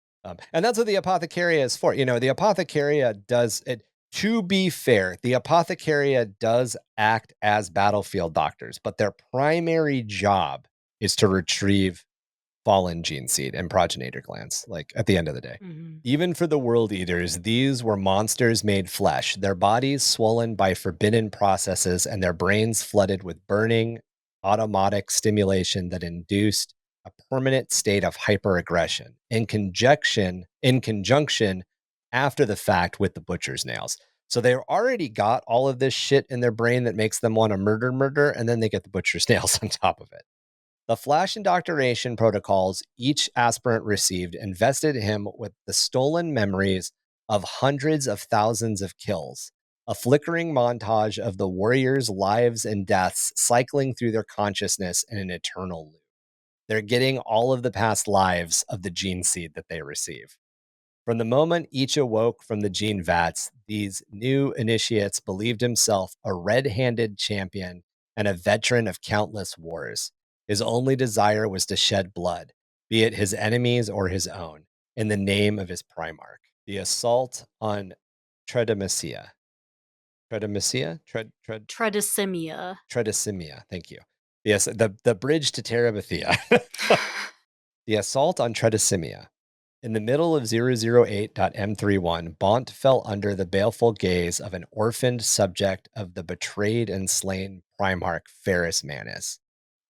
And that's what the apothecaria is for. You know, the apothecaria does it. To be fair, the apothecaria does act as battlefield doctors, but their primary job is to retrieve fallen gene seed and progenitor glands, like at the end of the day. Mhm. Even for the world eaters, these were monsters made flesh, their bodies swollen by forbidden processes and their brains flooded with burning, automatic stimulation that induced a permanent state of hyperaggression in conjunction after the fact with the butcher's nails. So they've already got all of this shit in their brain that makes them want to murder, and then they get the butcher's nails on top of it. The flash indoctrination protocols each aspirant received invested him with the stolen memories of hundreds of thousands of kills, a flickering montage of the warriors' lives and deaths cycling through their consciousness in an eternal loop. They're getting all of the past lives of the gene seed that they receive. From the moment each awoke from the gene vats, these new initiates believed himself a red-handed champion and a veteran of countless wars. His only desire was to shed blood, be it his enemies or his own, in the name of his Primarch. The assault on Tredemisia. Tredemisia? Tredicimia. Tredicimia, thank you. Yes, the bridge to Terabithia. The assault on Tredicimia. In the middle of 008.M31, Bodt fell under the baleful gaze of an orphaned subject of the betrayed and slain Primarch Horus Heresy.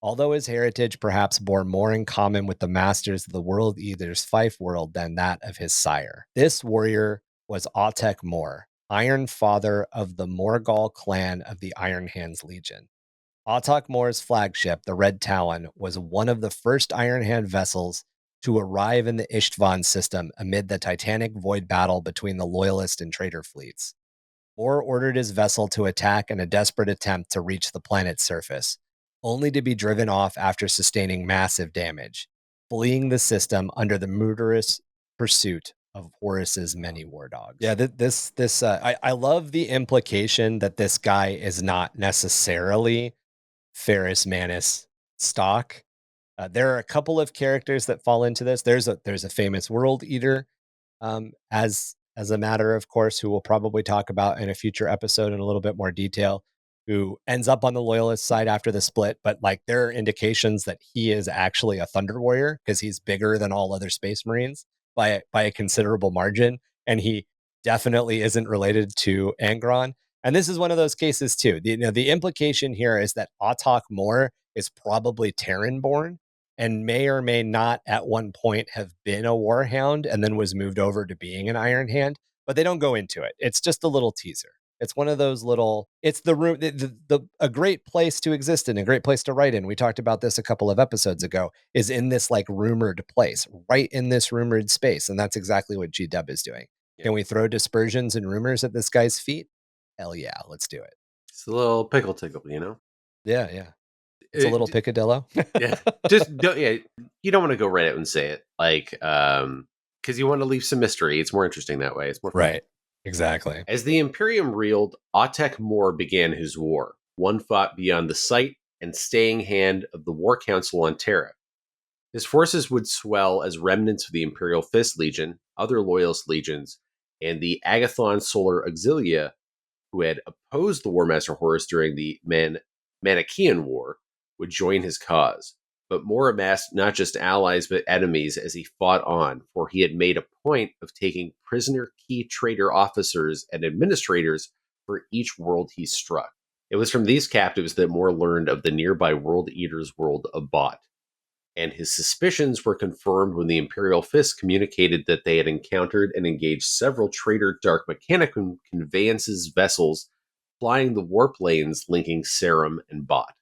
Although his heritage perhaps bore more in common with the masters of the World Eater's Fife world than that of his sire, this warrior was Autek Mor, Iron Father of the Morgul clan of the Iron Hands Legion. Autek Mor's flagship, the Red Talon, was one of the first Iron Hand vessels to arrive in the Ishtvan system amid the titanic void battle between the Loyalist and traitor fleets. Mor ordered his vessel to attack in a desperate attempt to reach the planet's surface, only to be driven off after sustaining massive damage, fleeing the system under the murderous pursuit of Horus's many war dogs. Yeah, I love the implication that this guy is not necessarily Horus Heresy stock. There are a couple of characters that fall into this. There's a famous world eater, as a matter of course, who we'll probably talk about in a future episode in a little bit more detail, who ends up on the loyalist side after the split. But like, there are indications that he is actually a Thunder Warrior because he's bigger than all other Space Marines by a considerable margin, and he definitely isn't related to Angron. And this is one of those cases too. The implication here is that Autek Mor is probably Terran born and may or may not at one point have been a Warhound and then was moved over to being an Iron Hand, but they don't go into it. It's just a little teaser. It's one of those little, it's the room, a great place to exist in, a great place to write in. We talked about this a couple of episodes ago, is in this like rumored place, right in this rumored space. And that's exactly what G-Dub is doing. Yeah. Can we throw dispersions and rumors at this guy's feet? Hell yeah, let's do it. It's a little pickle tickle, you know? Yeah, yeah. It's a little picadillo. Yeah. Just don't, yeah, you don't want to go right out and say it. Like, because you want to leave some mystery. It's more interesting that way. It's more fun. Right. Exactly. As the Imperium reeled, Autek Mor began his war, one fought beyond the sight and staying hand of the War Council on Terra. His forces would swell as remnants of the Imperial Fist Legion, other Loyalist legions, and the Agathon Solar Auxilia, who had opposed the War Master Horus during the Manichaean War, would join his cause. But Mor amassed not just allies but enemies as he fought on, for he had made a point of taking prisoner key traitor officers and administrators for each world he struck. It was from these captives that Mor learned of the nearby World Eater's world of Bodt, and his suspicions were confirmed when the Imperial Fist communicated that they had encountered and engaged several traitor Dark Mechanicum conveyances vessels flying the warp lanes linking Sarum and Bodt.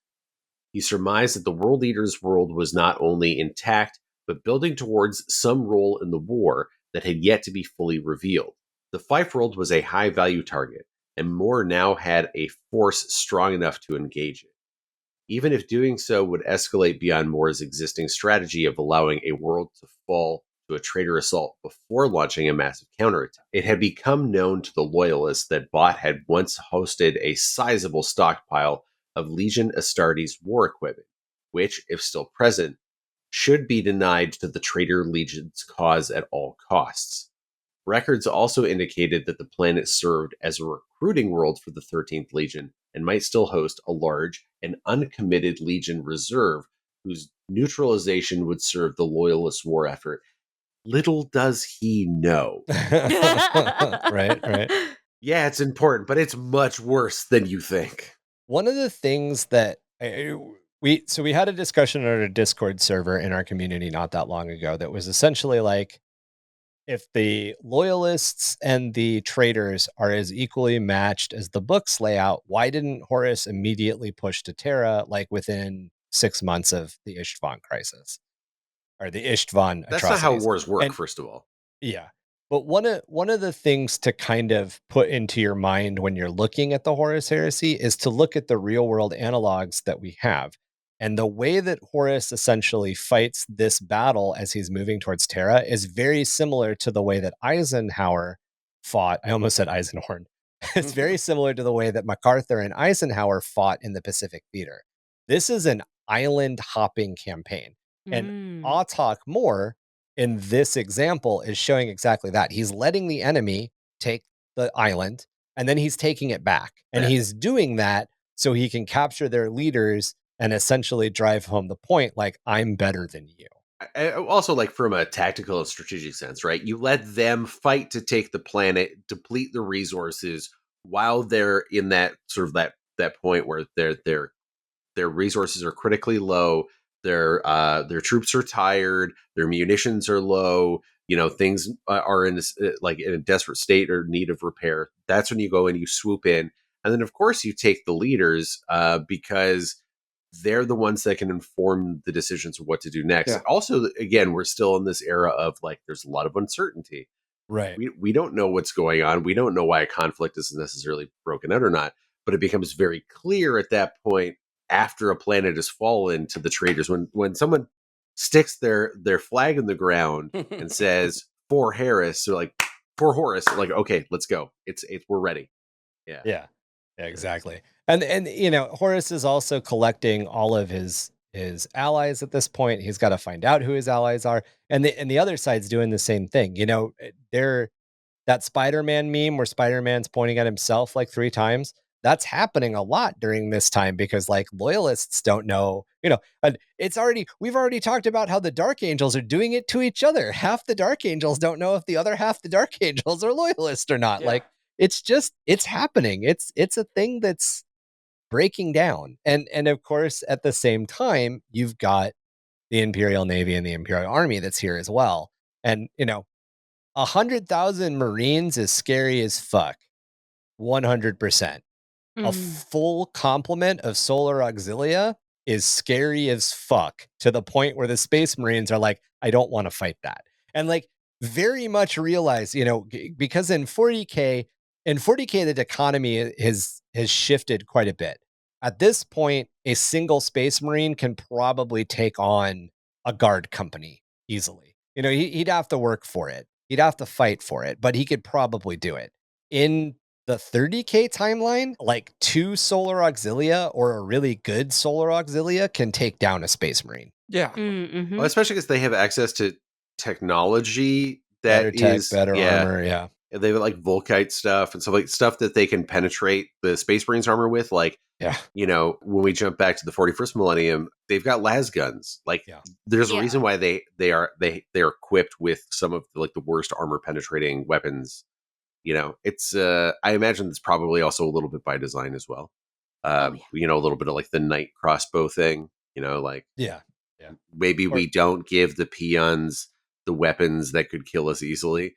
He surmised that the World Eater's world was not only intact, but building towards some role in the war that had yet to be fully revealed. The Fife world was a high-value target, and Mor now had a force strong enough to engage it. even if doing so would escalate beyond Moore's existing strategy of allowing a world to fall to a traitor assault before launching a massive counterattack. It had become known to the Loyalists that Bodt had once hosted a sizable stockpile of Legion Astartes war equipment, which, if still present, should be denied to the traitor Legion's cause at all costs. Records also indicated that the planet served as a recruiting world for the 13th Legion and might still host a large and uncommitted Legion reserve whose neutralization would serve the Loyalist war effort. Little does he know. Right. Yeah, it's important, but it's much worse than you think. One of the things that we had a discussion on our Discord server in our community not that long ago that was essentially like, if the Loyalists and the traitors are as equally matched as the books lay out, why didn't Horus immediately push to Terra like within 6 months of the Ishtvan crisis or the Ishtvan That's atrocities? not how wars work, first of all. Yeah. But one of the things to kind of put into your mind when you're looking at the Horus Heresy is to look at the real world analogs that we have. And the way that Horus essentially fights this battle as he's moving towards Terra is very similar to the way that Eisenhower fought. I almost said Eisenhorn. It's very similar to the way that MacArthur and Eisenhower fought in the Pacific Theater. This is an island hopping campaign. And Autok Moore in this example is showing exactly that. He's letting the enemy take the island and then he's taking it back. And he's doing that so he can capture their leaders and essentially drive home the point, like, I'm better than you. Also, like, from a tactical and strategic sense, right? You let them fight to take the planet, deplete the resources while they're in that sort of that point where their resources are critically low. Their troops are tired. Their munitions are low. You know, things are in this, like in a desperate state or need of repair. That's when you go and you swoop in, and then of course you take the leaders because they're the ones that can inform the decisions of what to do next. Yeah. Also, again, we're still in this era of like there's a lot of uncertainty. Right. We don't know what's going on. We don't know why a conflict isn't necessarily broken out or not. But it becomes very clear at that point, after a planet has fallen, to the traitors, when someone sticks their flag in the ground and says for Harris, or like for Horus, like, okay, let's go. It's we're ready. Yeah, exactly. And you know, Horus is also collecting all of his allies at this point. He's got to find out who his allies are, and the other side's doing the same thing. You know, that Spider-Man meme where Spider-Man's pointing at himself like 3 times. That's happening a lot during this time because like loyalists don't know, you know, and we've already talked about how the Dark Angels are doing it to each other. Half the Dark Angels don't know if the other half the Dark Angels are loyalist or not. Yeah. Like it's happening. It's a thing that's breaking down. And of course, at the same time, you've got the Imperial Navy and the Imperial Army that's here as well. And, you know, 100,000 Marines is scary as fuck. 100%. A full complement of Solar Auxilia is scary as fuck, to the point where the Space Marines are like, I don't want to fight that. And like very much realize, you know, because in 40k, the economy has shifted quite a bit. At this point, a single Space Marine can probably take on a guard company easily. You know, he'd have to work for it. He'd have to fight for it, but he could probably do it. In the 30k timeline, like 2 Solar Auxilia or a really good Solar Auxilia can take down a Space Marine. Yeah. Mm-hmm. Well, especially because they have access to technology that better armor. Yeah. They have like Volkite stuff and stuff, like stuff that they can penetrate the Space Marines armor with. Like, you know, when we jump back to the 41st millennium, they've got las guns. Like, there's a reason why they are equipped with some of like the worst armor penetrating weapons. You know, it's I imagine it's probably also a little bit by design as well. You know, a little bit of like the knight crossbow thing. You know, like maybe we don't give the peons the weapons that could kill us easily.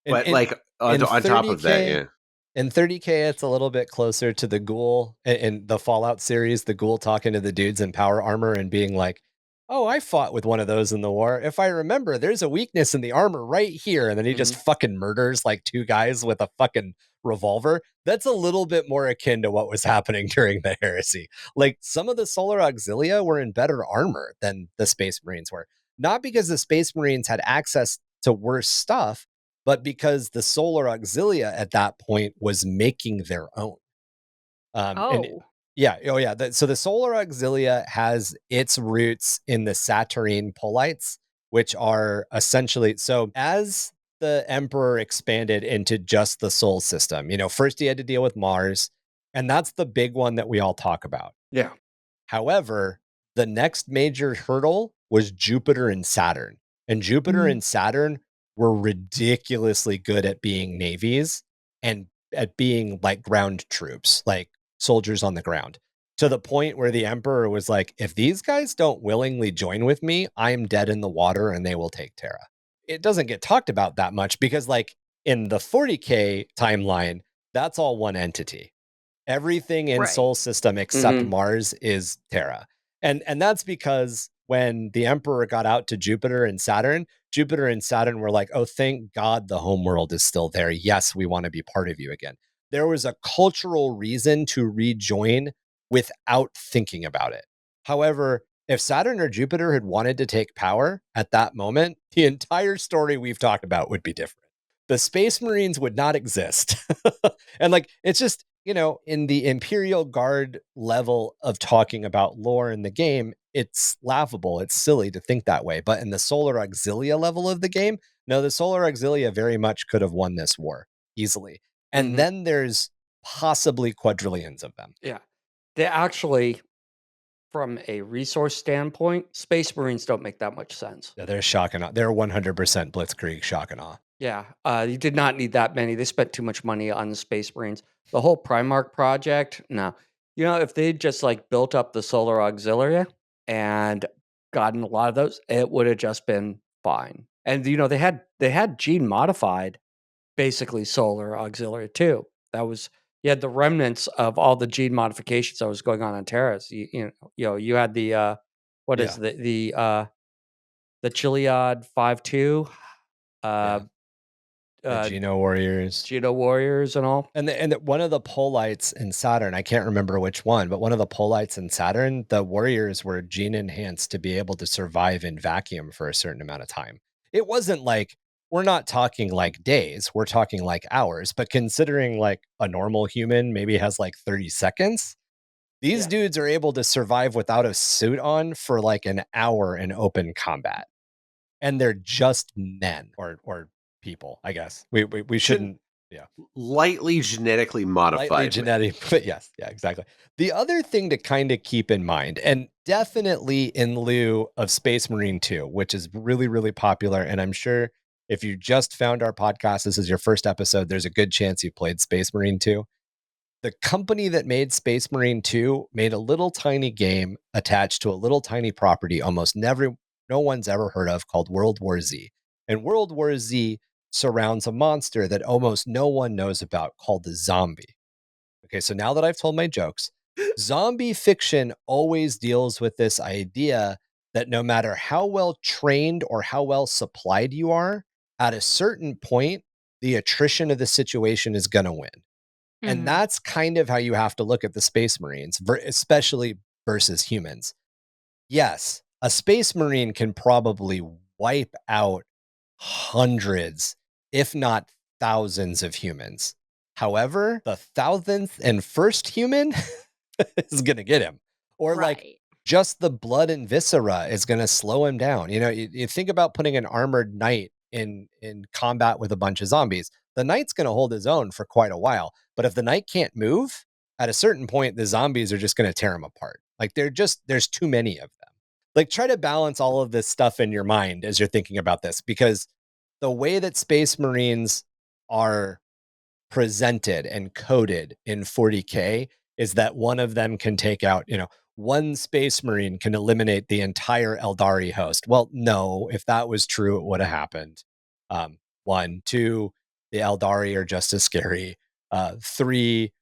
But like on top of that, in 30k, it's a little bit closer to the Ghoul in the Fallout series. The Ghoul talking to the dudes in power armor and being like, oh, I fought with one of those in the war. If I remember, there's a weakness in the armor right here. And then he just fucking murders like 2 guys with a fucking revolver, that's a little bit more akin to what was happening during the heresy. Like, some of the Solar Auxilia were in better armor than the Space Marines were. Not because the Space Marines had access to worse stuff, but because the Solar Auxilia at that point was making their own. And yeah, so the Solar Auxilia has its roots in the Saturnine Polites, which are essentially, so as the Emperor expanded into just the Sol system, first he had to deal with Mars, and that's the big one that we all talk about. Yeah. However, the next major hurdle was Jupiter and Saturn. And Jupiter and Saturn were ridiculously good at being navies and at being like ground troops, like soldiers on the ground, to the point where the Emperor was like, if these guys don't willingly join with me, I'm dead in the water and they will take Terra. It doesn't get talked about that much because, like, in the 40k timeline, that's all one entity. Everything in Sol system except Mars is Terra. And that's because when the Emperor got out to Jupiter and Saturn were like, oh, thank God the homeworld is still there. Yes, we want to be part of you again. There was a cultural reason to rejoin without thinking about it. However, if Saturn or Jupiter had wanted to take power at that moment, the entire story we've talked about would be different. The Space Marines would not exist. And like, it's just, in the Imperial Guard level of talking about lore in the game, it's laughable. It's silly to think that way. But in the Solar Auxilia level of the game, no, the Solar Auxilia very much could have won this war easily. And then there's possibly quadrillions of them. Yeah. They actually, from a resource standpoint, Space Marines don't make that much sense. Yeah, they're shock and awe. They're 100% Blitzkrieg shock and awe. Yeah, you did not need that many. They spent too much money on the Space Marines. The whole Primarch project, no. If they just like built up the Solar Auxilia and gotten a lot of those, it would have just been fine. And they had gene modified, basically Solar Auxiliary too. That was, you had the remnants of all the gene modifications that was going on Terrace. You had the what is the Chiliad 5-2. Geno Warriors and all. And one of the Polites in Saturn, I can't remember which one, but one of the Polites in Saturn, the Warriors were gene enhanced to be able to survive in vacuum for a certain amount of time. It wasn't like, we're not talking like days, we're talking like hours, but considering like a normal human maybe has like 30 seconds, these dudes are able to survive without a suit on for like an hour in open combat. And they're just men or people, I guess. We shouldn't, lightly genetically modified. Lightly genetic, but yes, yeah, exactly. The other thing to kind of keep in mind, and definitely in lieu of Space Marine 2, which is really, really popular, and I'm sure if you just found our podcast, this is your first episode, there's a good chance you played Space Marine 2. The company that made Space Marine 2 made a little tiny game attached to a little tiny property no one's ever heard of, called World War Z. And World War Z surrounds a monster that almost no one knows about, called the zombie. Okay, so now that I've told my jokes, zombie fiction always deals with this idea that no matter how well trained or how well supplied you are, at a certain point, the attrition of the situation is going to win. And that's kind of how you have to look at the Space Marines, especially versus humans. Yes, a Space Marine can probably wipe out hundreds, if not thousands of humans. However, the 1,000th and first human is going to get him. Or like just the blood and viscera is going to slow him down. You think about putting an armored knight in combat with a bunch of zombies. The knight's going to hold his own for quite a while. But if the knight can't move, at a certain point, the zombies are just going to tear him apart. Like there's too many of them. Like, try to balance all of this stuff in your mind as you're thinking about this, because the way that Space Marines are presented and coded in 40k is that one of them can take out, one Space Marine can eliminate the entire Eldari host. Well, no, if that was true, it would have happened. 1, 2, the Eldari are just as scary. 3,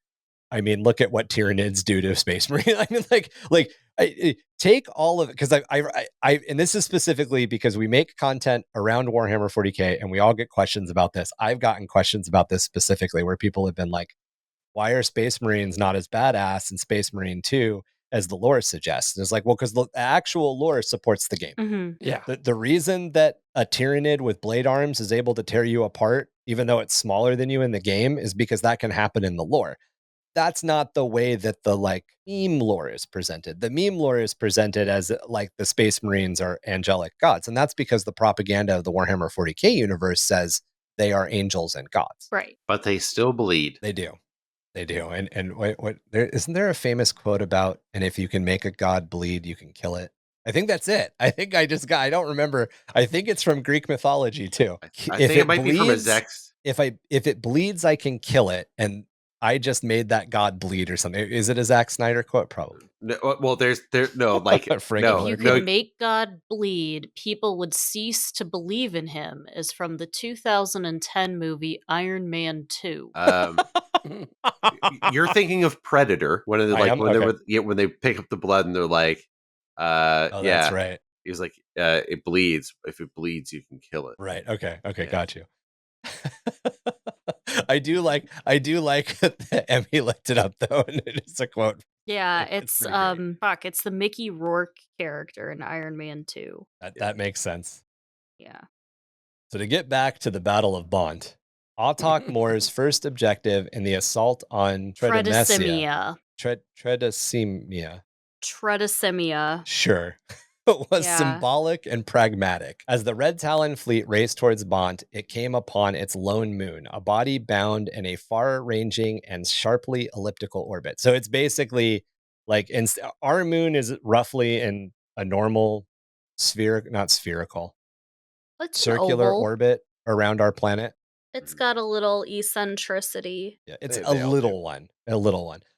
I mean, look at what Tyranids do to Space Marine. I mean, take all of it, because I and this is specifically because we make content around Warhammer 40k and we all get questions about this. I've gotten questions about this specifically where people have been like, why are Space Marines not as badass in Space Marine 2 as the lore suggests? And it's like, well, because the actual lore supports the game. Mm-hmm. Yeah. The reason that a Tyranid with blade arms is able to tear you apart, even though it's smaller than you in the game, is because that can happen in the lore. That's not the way that the like meme lore is presented. The meme lore is presented as like the Space Marines are angelic gods. And that's because the propaganda of the Warhammer 40k universe says they are angels and gods. Right. But they still bleed. They do. They do. And what there isn't there a famous quote about, and if you can make a god bleed, you can kill it. I think that's it. I think I don't remember. I think it's from Greek mythology too. I think it might be from a Zex. If it bleeds, I can kill it. And I just made that god bleed or something. Is it a Zack Snyder quote? Probably. No, well, no, like If you could make God bleed, people would cease to believe in him, is from the 2010 movie Iron Man 2. You're thinking of Predator when they like when they pick up the blood and they're like, that's right. He's like, it bleeds. If it bleeds, you can kill it. Right. Okay. Yeah. Got you. I do like that Emmy looked it up though, and it is a quote. Yeah, it's it's the Mickey Rourke character in Iron Man 2. That makes sense. Yeah. So to get back to the Battle of Bodt, Autok Moore's first objective in the assault on Tredesemia. Tredesemia. Sure. Was symbolic and pragmatic. As the Red Talon fleet raced towards Bodt, it came upon its lone moon, a body bound in a far-ranging and sharply elliptical orbit. So it's basically like our moon is roughly in a normal not spherical, circular orbit around our planet. It's got a little eccentricity. Yeah, it's a little one.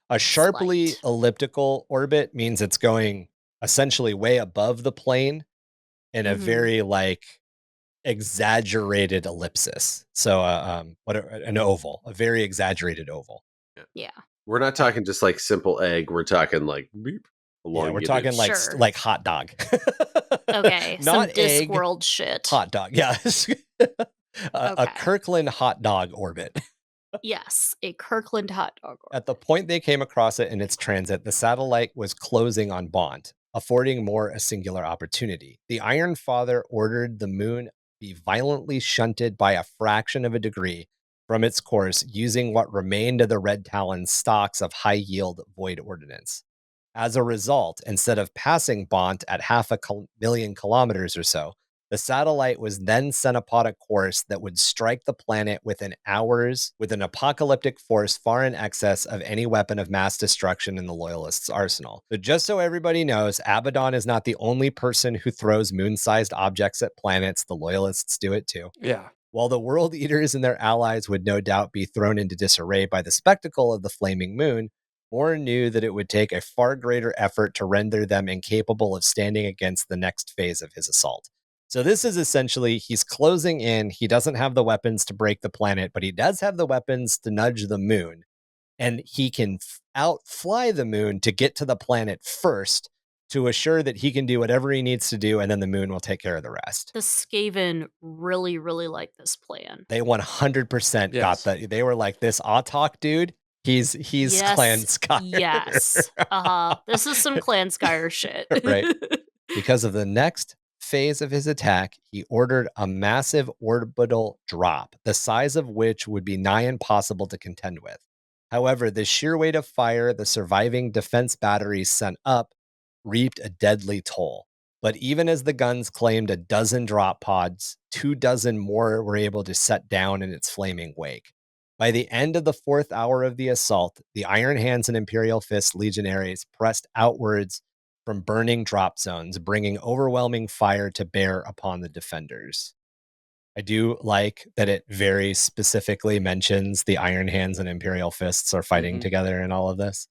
A sharply elliptical orbit means it's going essentially way above the plane in a very like exaggerated ellipsis. So an oval, a very exaggerated oval. Yeah. We're not talking just like simple egg. We're talking like beep. Yeah, we're talking like like hot dog. Okay, not some Discworld shit. Hot dog. Yeah. A Kirkland hot dog orbit. Yes, a Kirkland hot dog orbit. At the point they came across it in its transit, the satellite was closing on Bodt, affording Moore a singular opportunity. The Iron Father ordered the moon be violently shunted by a fraction of a degree from its course using what remained of the Red Talon's stocks of high-yield void ordnance. As a result, instead of passing Bodt at 500,000 kilometers or so, the satellite was then sent upon a course that would strike the planet within hours with an apocalyptic force far in excess of any weapon of mass destruction in the Loyalists' arsenal. So just so everybody knows, Abaddon is not the only person who throws moon-sized objects at planets. The Loyalists do it too. Yeah. While the World Eaters and their allies would no doubt be thrown into disarray by the spectacle of the flaming moon, Moore knew that it would take a far greater effort to render them incapable of standing against the next phase of his assault. So this is essentially, he's closing in. He doesn't have the weapons to break the planet, but he does have the weapons to nudge the moon. And he can outfly the moon to get to the planet first to assure that he can do whatever he needs to do, and then the moon will take care of the rest. The Skaven really, really like this plan. They 100% got that. They were like, this Autok dude, he's Clan Skyer. Yes. This is some Clan Skyer shit. Right. Because of the next phase of his attack, he ordered a massive orbital drop, the size of which would be nigh impossible to contend with. However, the sheer weight of fire the surviving defense batteries sent up reaped a deadly toll. But even as the guns claimed a dozen drop pods, 24 more were able to set down in its flaming wake. By the end of the 4th hour of the assault, the Iron Hands and Imperial Fist legionaries pressed outwards from burning drop zones, bringing overwhelming fire to bear upon the defenders. I do like that it very specifically mentions the Iron Hands and Imperial Fists are fighting together in all of this.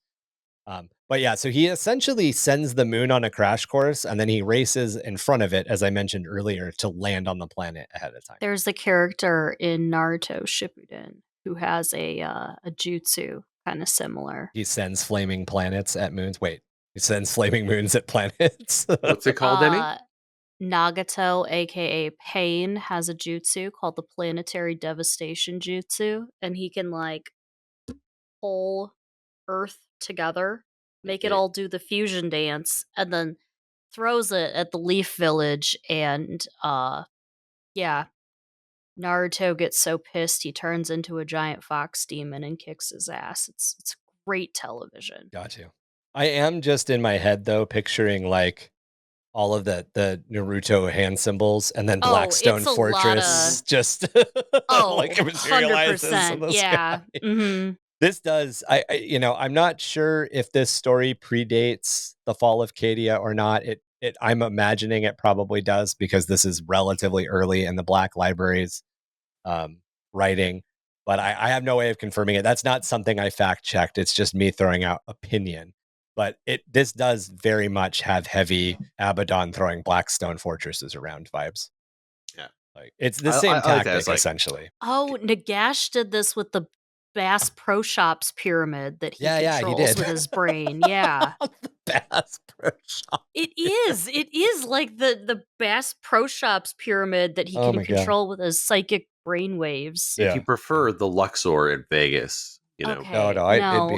But yeah, so he essentially sends the moon on a crash course, and then he races in front of it, as I mentioned earlier, to land on the planet ahead of time. There's a character in Naruto Shippuden who has a jutsu kind of similar. He sends flaming planets at moons. Wait, He sends flaming moons at planets. What's it called, Emmy? Nagato, aka Pain, has a jutsu called the Planetary Devastation Jutsu, and he can like pull Earth together, make it all do the fusion dance, and then throws it at the Leaf Village, and yeah, Naruto gets so pissed he turns into a giant fox demon and kicks his ass. It's great television. Got you. I am just in my head though, picturing like all of the Naruto hand symbols and then Blackstone it's a Fortress just like materializes in 100%. the Yeah. sky. Mm-hmm. This does, I'm not sure if this story predates the fall of Cadia or not. I'm imagining it probably does because this is relatively early in the Black Library's writing, but I have no way of confirming it. That's not something I fact checked. It's just me throwing out opinion. But this does very much have heavy Abaddon throwing Blackstone fortresses around vibes. Yeah, like it's the same tactic essentially. Oh, Nagash did this with the Bass Pro Shops pyramid that he controls he did. with his brain. Yeah, the Bass Pro Shop. It is like the Bass Pro Shops pyramid that he can control with his psychic brainwaves. If you prefer the Luxor in Vegas. Okay.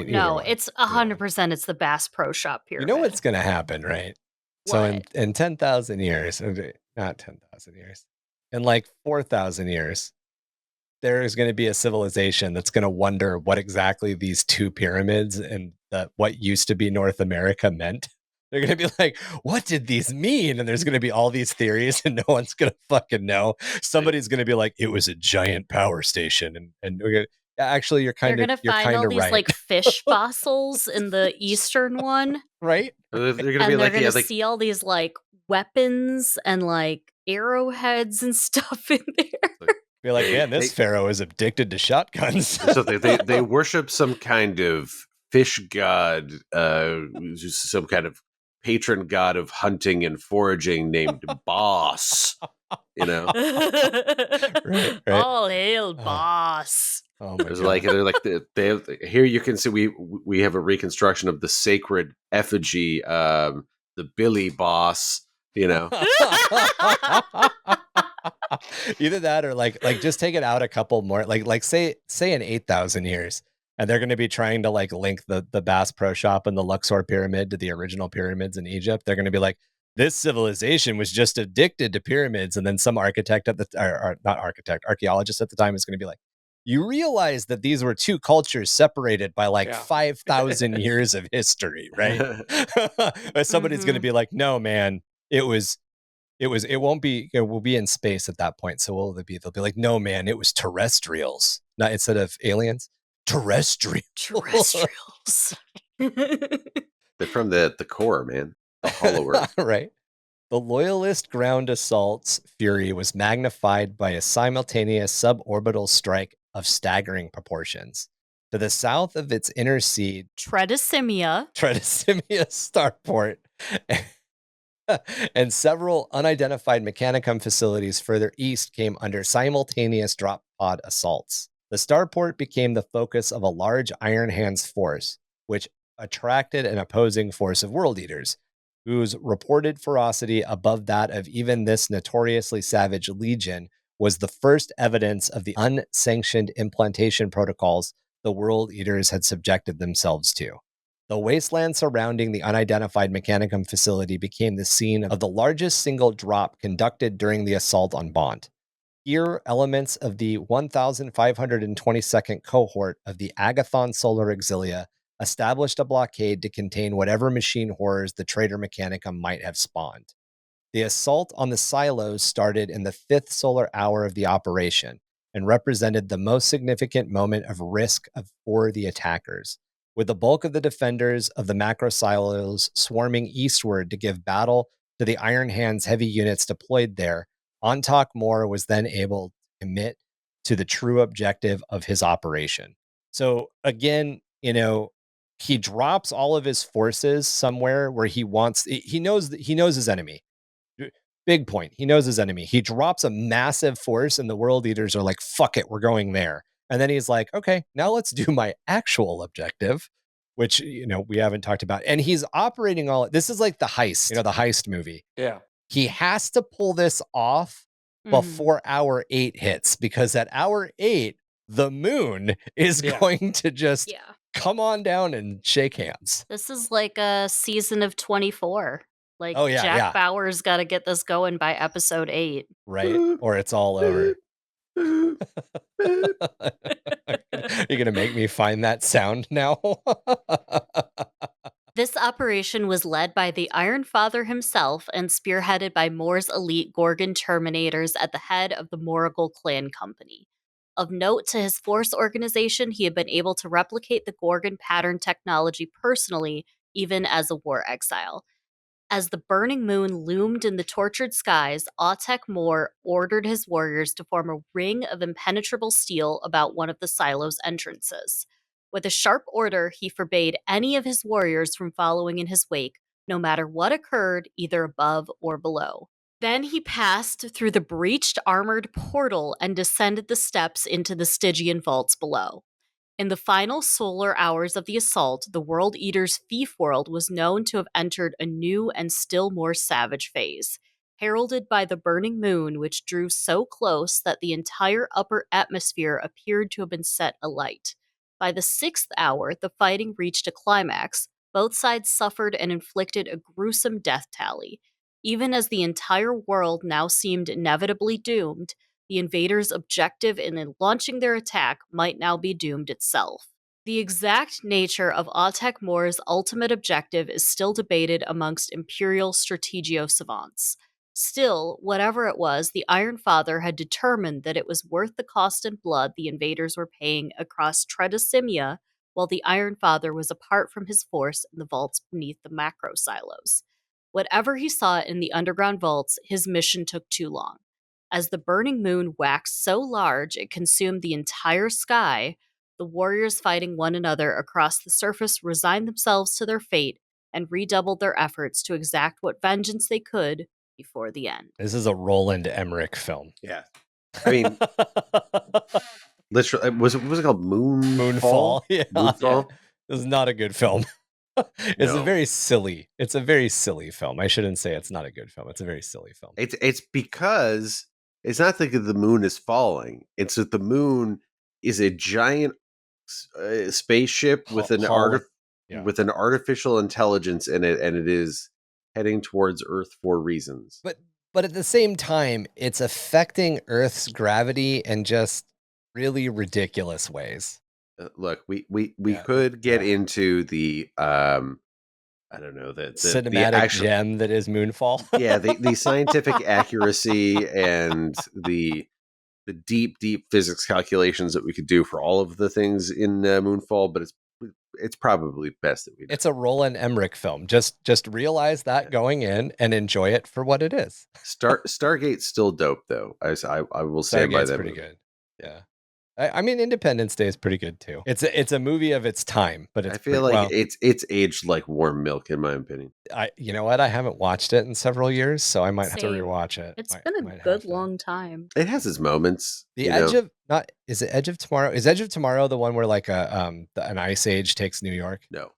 No, it's 100%. It's the Bass Pro Shop pyramid. You know what's going to happen, right? What? So in 10,000 years, not 10,000 years, in like 4,000 years, there is going to be a civilization that's going to wonder what exactly these two pyramids and what used to be North America meant. They're going to be like, what did these mean? And there's going to be all these theories and no one's going to fucking know. Somebody's going to be like, it was a giant power station. And we're going to, actually, you're kind of right. You're find all these like fish fossils in the eastern one, right? They're gonna see all these like weapons and like arrowheads and stuff in there. Be like, man, this pharaoh is addicted to shotguns. So they worship some kind of fish god, some kind of patron god of hunting and foraging named Boss. Right. All hail Boss. Oh my God. They have, here you can see we have a reconstruction of the sacred effigy, the Billy Boss. Either that or like just take it out a couple more. Like say in 8,000 years, and they're going to be trying to like link the Bass Pro Shop and the Luxor pyramid to the original pyramids in Egypt. They're going to be like, this civilization was just addicted to pyramids, and then some architect archaeologist at the time is going to be like, you realize that these were two cultures separated by like 5,000 years of history, right? But somebody's going to be like, no, man, it will be in space at that point. So they'll be like, no, man, it was terrestrials, not instead of aliens, terrestrials. They're from the core, man. The hollow earth. Right. The loyalist ground assault's fury was magnified by a simultaneous suborbital strike of staggering proportions. To the south of its inner seed, Tredesimia starport, and several unidentified Mechanicum facilities further east came under simultaneous drop pod assaults. The starport became the focus of a large Iron Hands force, which attracted an opposing force of World Eaters, whose reported ferocity above that of even this notoriously savage legion was the first evidence of the unsanctioned implantation protocols the World Eaters had subjected themselves to. The wasteland surrounding the unidentified Mechanicum facility became the scene of the largest single drop conducted during the assault on Bodt. Here, elements of the 1,522nd cohort of the Agathon Solar Auxilia established a blockade to contain whatever machine horrors the traitor Mechanicum might have spawned. The assault on the silos started in the 5th solar hour of the operation and represented the most significant moment of risk for the attackers, with the bulk of the defenders of the macro silos swarming eastward to give battle to the Iron Hands heavy units deployed there. Antak Moore was then able to commit to the true objective of his operation. So again, he drops all of his forces somewhere where he knows his enemy. Big point. He knows his enemy. He drops a massive force and the World Eaters are like, fuck it, we're going there. And then he's like, okay, now let's do my actual objective, which, we haven't talked about. And he's operating this is like the heist, the heist movie. Yeah. He has to pull this off before hour 8 hits, because at hour 8, the moon is going to just come on down and shake hands. This is like a season of 24. Like, Jack Bauer's got to get this going by episode 8. Right? Or it's all over. You're going to make me find that sound now? This operation was led by the Iron Father himself and spearheaded by Mor's elite Gorgon Terminators at the head of the Morgul clan company. Of note to his force organization, he had been able to replicate the Gorgon pattern technology personally, even as a war exile. As the burning moon loomed in the tortured skies, Autek Mor ordered his warriors to form a ring of impenetrable steel about one of the silo's entrances. With a sharp order, he forbade any of his warriors from following in his wake, no matter what occurred, either above or below. Then he passed through the breached armored portal and descended the steps into the Stygian vaults below. In the final solar hours of the assault, the World Eater's fief world was known to have entered a new and still more savage phase, heralded by the burning moon, which drew so close that the entire upper atmosphere appeared to have been set alight. By the 6th hour, the fighting reached a climax. Both sides suffered and inflicted a gruesome death tally. Even as the entire world now seemed inevitably doomed, the invaders' objective in launching their attack might now be doomed itself. The exact nature of Autek Mor's ultimate objective is still debated amongst Imperial strategio savants. Still, whatever it was, the Iron Father had determined that it was worth the cost and blood the invaders were paying across Tredasimia, while the Iron Father was apart from his force in the vaults beneath the macro silos. Whatever he saw in the underground vaults, his mission took too long. As the burning moon waxed so large it consumed the entire sky, the warriors fighting one another across the surface resigned themselves to their fate and redoubled their efforts to exact what vengeance they could before the end. This is a Roland Emmerich film. Yeah. I mean, literally, was it called Moonfall? Yeah. Moonfall? Yeah. This is not a good film. It's a very silly film. I shouldn't say it's not a good film. It's a very silly film. It's because it's not that the moon is falling. It's that the moon is a giant spaceship with an artificial intelligence in it, and it is heading towards Earth for reasons. But at the same time, it's affecting Earth's gravity in just really ridiculous ways. Look, we could get into the I don't know, the cinematic gem that is Moonfall. Yeah, the scientific accuracy and the deep physics calculations that we could do for all of the things in Moonfall, but it's probably best that we don't. It's a Roland Emmerich film. Just realize that going in and enjoy it for what it is. Stargate's still dope though. I will stand by that. Pretty good. Yeah. I mean, Independence Day is pretty good too. It's a movie of its time, but I feel like it's aged like warm milk, in my opinion. You know what? I haven't watched it in several years, so I might have to rewatch it. It's been a good long time. It has its moments. Is it Edge of Tomorrow? Is Edge of Tomorrow the one where like an ice age takes New York? No,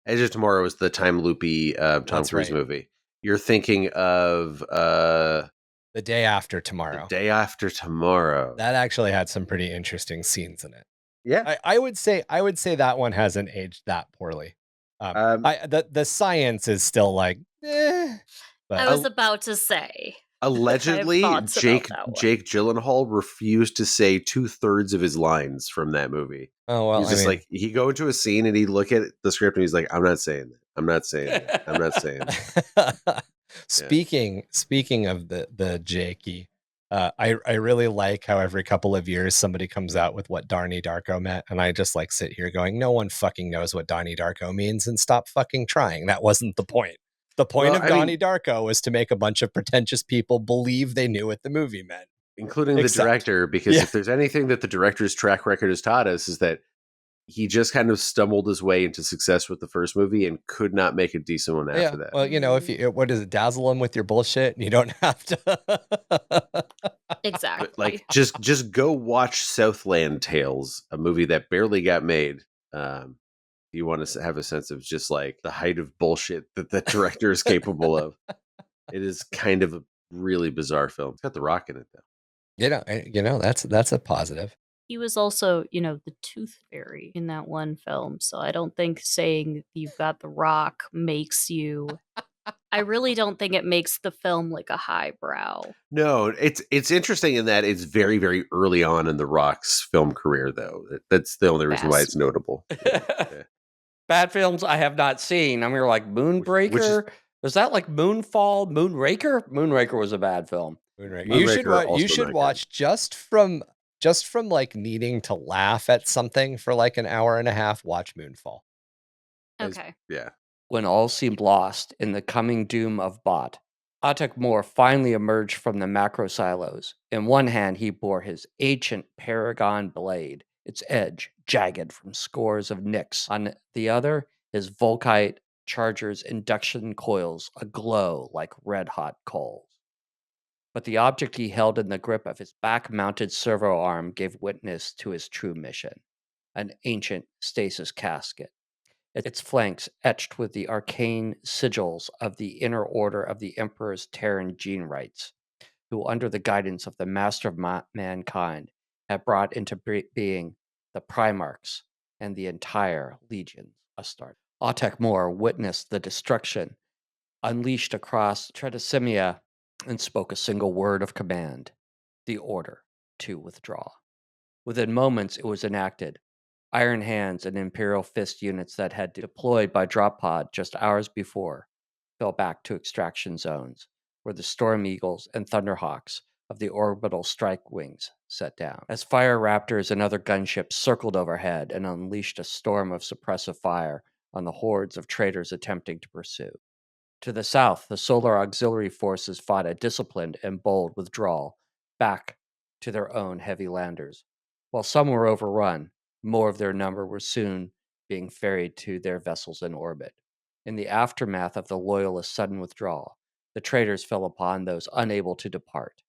Edge of Tomorrow is the time loopy Tom Cruise movie. You're thinking of The Day After Tomorrow. The Day After Tomorrow. That actually had some pretty interesting scenes in it. Yeah, I would say that one hasn't aged that poorly. The science is still like, but I was about to say. Allegedly, Jake Gyllenhaal refused to say 2/3 of his lines from that movie. Oh well, he's just like, he'd go into a scene and he'd look at the script and he's like, "I'm not saying that. I'm not saying that. I'm not saying that." Speaking of the Jakey, I really like how every couple of years somebody comes out with what Donnie Darko meant, and I just like sit here going, no one fucking knows what Donnie Darko means, and stop fucking trying. That wasn't the point. The point of Donnie Darko was to make a bunch of pretentious people believe they knew what the movie meant. Including the director, because if there's anything that the director's track record has taught us is that he just kind of stumbled his way into success with the first movie and could not make a decent one after that. Well, if you, what is it, dazzle them with your bullshit, and you don't have to. Exactly. But like, just go watch Southland Tales, a movie that barely got made. You want to have a sense of just like the height of bullshit that the director is capable of. It is kind of a really bizarre film. It's got The Rock in it, though. That's a positive. He was also, the Tooth Fairy in that one film. So I don't think saying you've got The Rock makes you. I really don't think it makes the film like a highbrow. No, it's interesting in that it's very, very early on in The Rock's film career, though. That's the only reason why it's notable. Yeah. Bad films I have not seen. I mean, like Moonbreaker. Was that like Moonfall? Moonraker? Moonraker was a bad film. Moonraker. You should watch just from like needing to laugh at something for like an hour and a half. Watch Moonfall. Okay. Yeah. When all seemed lost in the coming doom of Bodt, Atek Mor finally emerged from the macro silos. In one hand, he bore his ancient paragon blade, its edge jagged from scores of nicks. On the other, his Volkite charger's induction coils aglow like red-hot coals. But the object he held in the grip of his back-mounted servo arm gave witness to his true mission, an ancient stasis casket. Its flanks etched with the arcane sigils of the inner order of the Emperor's Terran gene rights, who, under the guidance of the Master of Mankind, had brought into being the Primarchs and the entire Legion Astarte. Atek Mor witnessed the destruction unleashed across Tredesimia and spoke a single word of command, the order to withdraw. Within moments, it was enacted. Iron Hands and Imperial Fist units that had deployed by drop pod just hours before fell back to extraction zones, where the Storm Eagles and Thunderhawks of the orbital strike wings set down. As fire raptors and other gunships circled overhead and unleashed a storm of suppressive fire on the hordes of traitors attempting to pursue. To the south, the Solar Auxiliary Forces fought a disciplined and bold withdrawal back to their own heavy landers. While some were overrun, more of their number were soon being ferried to their vessels in orbit. In the aftermath of the Loyalists' sudden withdrawal, the traitors fell upon those unable to depart,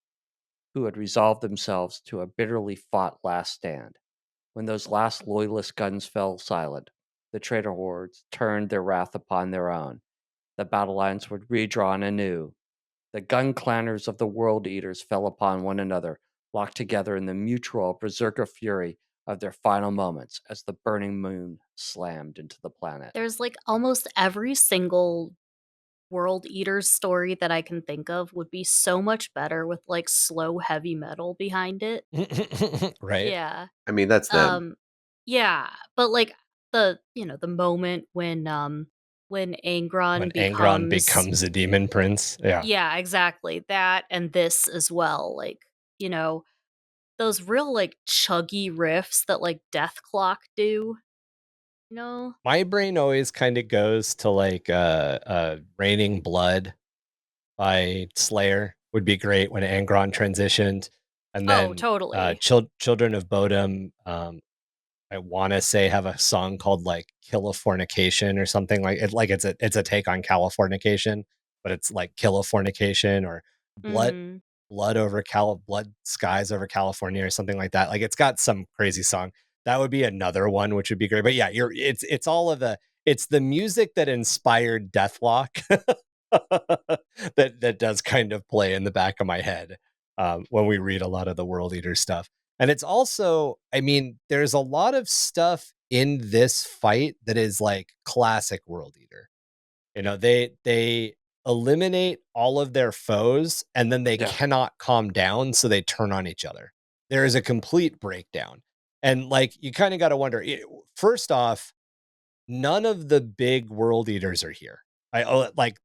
who had resolved themselves to a bitterly fought last stand. When those last Loyalist guns fell silent, the traitor hordes turned their wrath upon their own. The battle lines were redrawn anew. The gun clanners of the World Eaters fell upon one another, locked together in the mutual berserker fury of their final moments as the burning moon slammed into the planet. There's like almost every single World Eaters story that I can think of would be so much better with like slow heavy metal behind it. Right. Yeah. I mean, that's them. Yeah, but like the moment when Angron becomes a demon prince. Yeah. Yeah, exactly. That and this as well. Like, those real like chuggy riffs that like Death Clock do. My brain always kind of goes to like Raining Blood by Slayer would be great when Angron transitioned. And then totally. Children of Bodom, I want to say have a song called like Californication or something like it. Like it's a take on Californication, but it's like Californication or Blood over Blood Skies over California or something like that. Like it's got some crazy song. That would be another one, which would be great. But yeah, it's all of it's the music that inspired Deathlock that does kind of play in the back of my head when we read a lot of the World Eater stuff. And it's also, I mean, there's a lot of stuff in this fight that is like classic World Eater. They eliminate all of their foes and then they cannot calm down, so they turn on each other. There is a complete breakdown. And like, you kind of got to wonder, first off, none of the big World Eaters are here. Like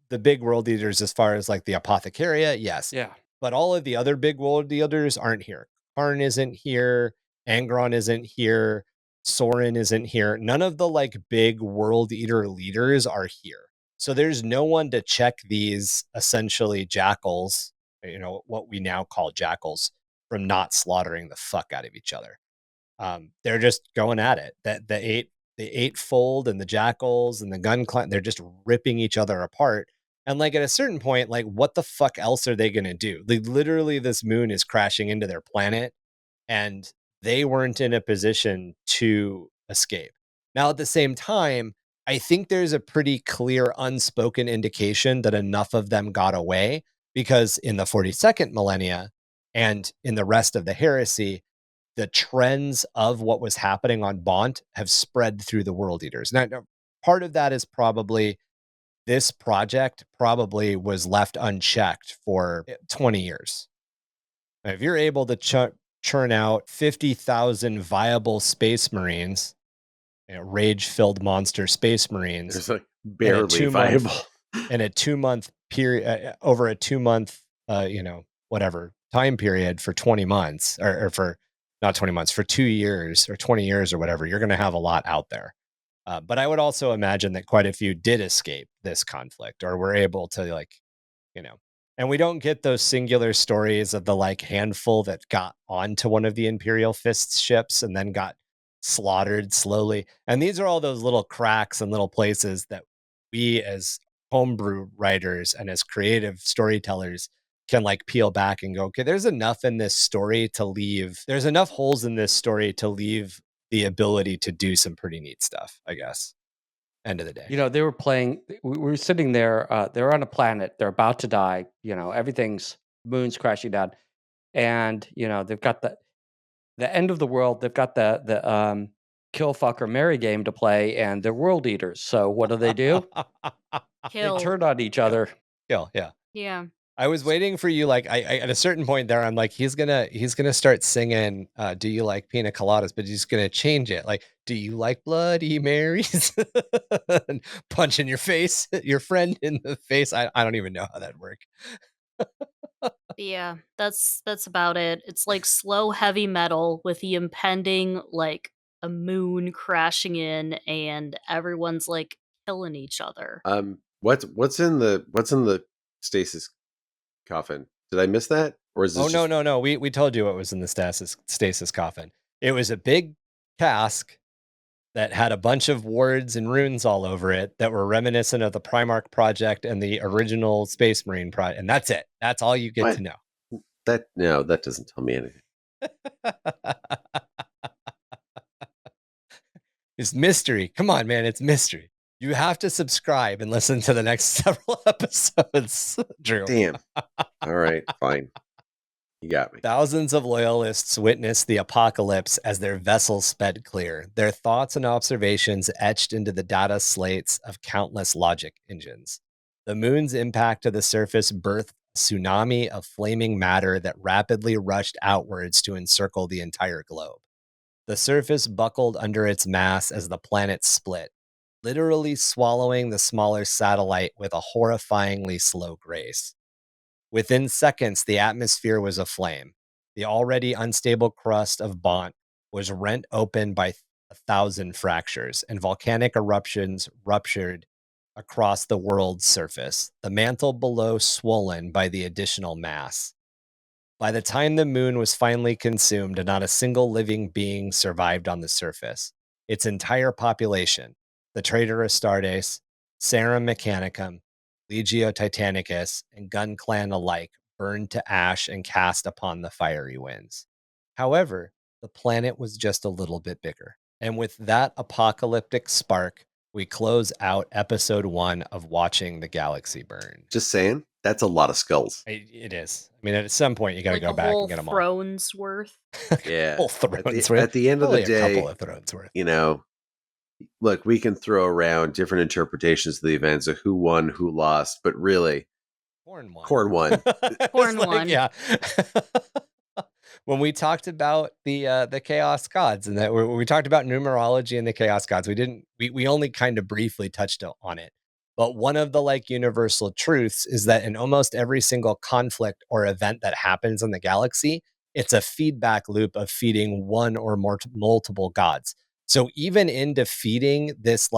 the big World Eaters as far as like the Apothecaria, yes. Yeah. But all of the other big World Eaters aren't here. Khorne isn't here. Angron isn't here. Sorin isn't here. None of the like big World Eater leaders are here. So there's no one to check these essentially jackals, what we now call jackals, from not slaughtering the fuck out of each other. They're just going at it. That the eightfold and the jackals and the gun clan, they're just ripping each other apart. And like at a certain point, like what the fuck else are they going to do? Like literally this moon is crashing into their planet and they weren't in a position to escape. Now, at the same time, I think there's a pretty clear unspoken indication that enough of them got away, because in the 42nd millennia and in the rest of the heresy, the trends of what was happening on Bodt have spread through the World Eaters. Now, part of that is probably this project probably was left unchecked for 20 years. Now, if you're able to churn out 50,000 viable space marines, rage-filled monster space marines, It's like barely viable. In a 2-month period, over a 2-month, whatever time period for 20 months, or for not 20 months, for 2 years or 20 years or whatever, you're going to have a lot out there. But I would also imagine that quite a few did escape this conflict, or were able to, and we don't get those singular stories of the handful that got onto one of the Imperial Fist's ships and then got slaughtered slowly. And these are all those little cracks and little places that we as homebrew writers and as creative storytellers can peel back and go, okay, there's enough in this story to leave. There's enough holes in this story to leave the ability to do some pretty neat stuff, I guess. End of the day. They were playing, we were sitting there, they're on a planet, they're about to die, everything's, moon's crashing down. And, they've got the end of the world, they've got the kill, fuck, or marry game to play, and they're world eaters. So what do? Kill. They turn on each other. Kill, yeah. Yeah. I was waiting for you. I at a certain point there, I'm like, he's gonna start singing "Do You Like Pina Coladas?" But he's gonna change it. "Do you like Bloody Marys?" And punch in your face, your friend in the face. I don't even know how that'd work. Yeah, that's about it. It's like slow heavy metal with the impending a moon crashing in, and everyone's killing each other. What's in the stasis coffin? Did I miss that? Or is this no. We told you what was in the stasis coffin. It was a big cask that had a bunch of wards and runes all over it that were reminiscent of the Primarch project and the original Space Marine project. And that's it. That's all you get to know. That doesn't tell me anything. It's mystery. Come on, man. It's mystery. You have to subscribe and listen to the next several episodes, Drew. Damn. All right, fine. You got me. Thousands of loyalists witnessed the apocalypse as their vessels sped clear, their thoughts and observations etched into the data slates of countless logic engines. The moon's impact to the surface birthed a tsunami of flaming matter that rapidly rushed outwards to encircle the entire globe. The surface buckled under its mass as the planet split, literally swallowing the smaller satellite with a horrifyingly slow grace. Within seconds, the atmosphere was aflame. The already unstable crust of Bodt was rent open by 1,000 fractures, and volcanic eruptions ruptured across the world's surface, the mantle below swollen by the additional mass. By the time the moon was finally consumed, not a single living being survived on the surface. Its entire population, the Traitor Astartes, Serum Mechanicum, Legio Titanicus, and Gun Clan alike, burned to ash and cast upon the fiery winds. However, the planet was just a little bit bigger. And with that apocalyptic spark, we close out episode 1 of Watching the Galaxy Burn. Just saying, that's a lot of skulls. It is. I mean, at some point, you got to go back and get them all. Thrones worth. Yeah. Whole thrones worth. At the end of the day, a couple of thrones worth. Look, we can throw around different interpretations of the events of who won, who lost, but really, Khorn won. Khorn won. Yeah. When we talked about the Chaos Gods, and that we talked about numerology and the Chaos Gods, we only kind of briefly touched on it. But one of the universal truths is that in almost every single conflict or event that happens in the galaxy, it's a feedback loop of feeding one or more multiple gods. So even in defeating this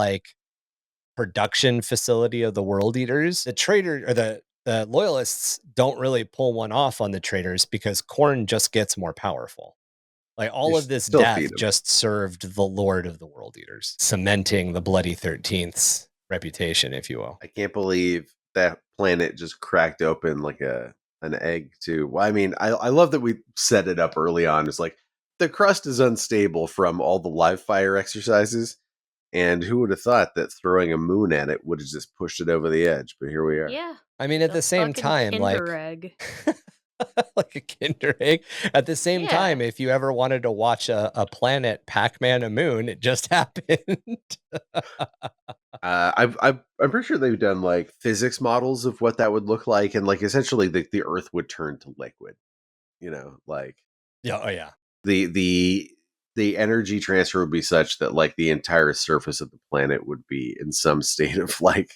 production facility of the World Eaters, the traitor or the loyalists don't really pull one off on the traitors because Khorn just gets more powerful. All of this death just served the Lord of the World Eaters, cementing the Bloody 13th's reputation, if you will. I can't believe that planet just cracked open like an egg too. Well, I mean, I love that we set it up early on. It's the crust is unstable from all the live fire exercises. And who would have thought that throwing a moon at it would have just pushed it over the edge? But here we are. Yeah. I mean, at the same time, Kinder egg. like a Kinder egg. At the same time, if you ever wanted to watch a planet Pac-Man a moon, it just happened. I'm pretty sure they've done like physics models of what that would look like, and like essentially the Earth would turn to liquid. You know, like the energy transfer would be such that like the entire surface of the planet would be in some state of like,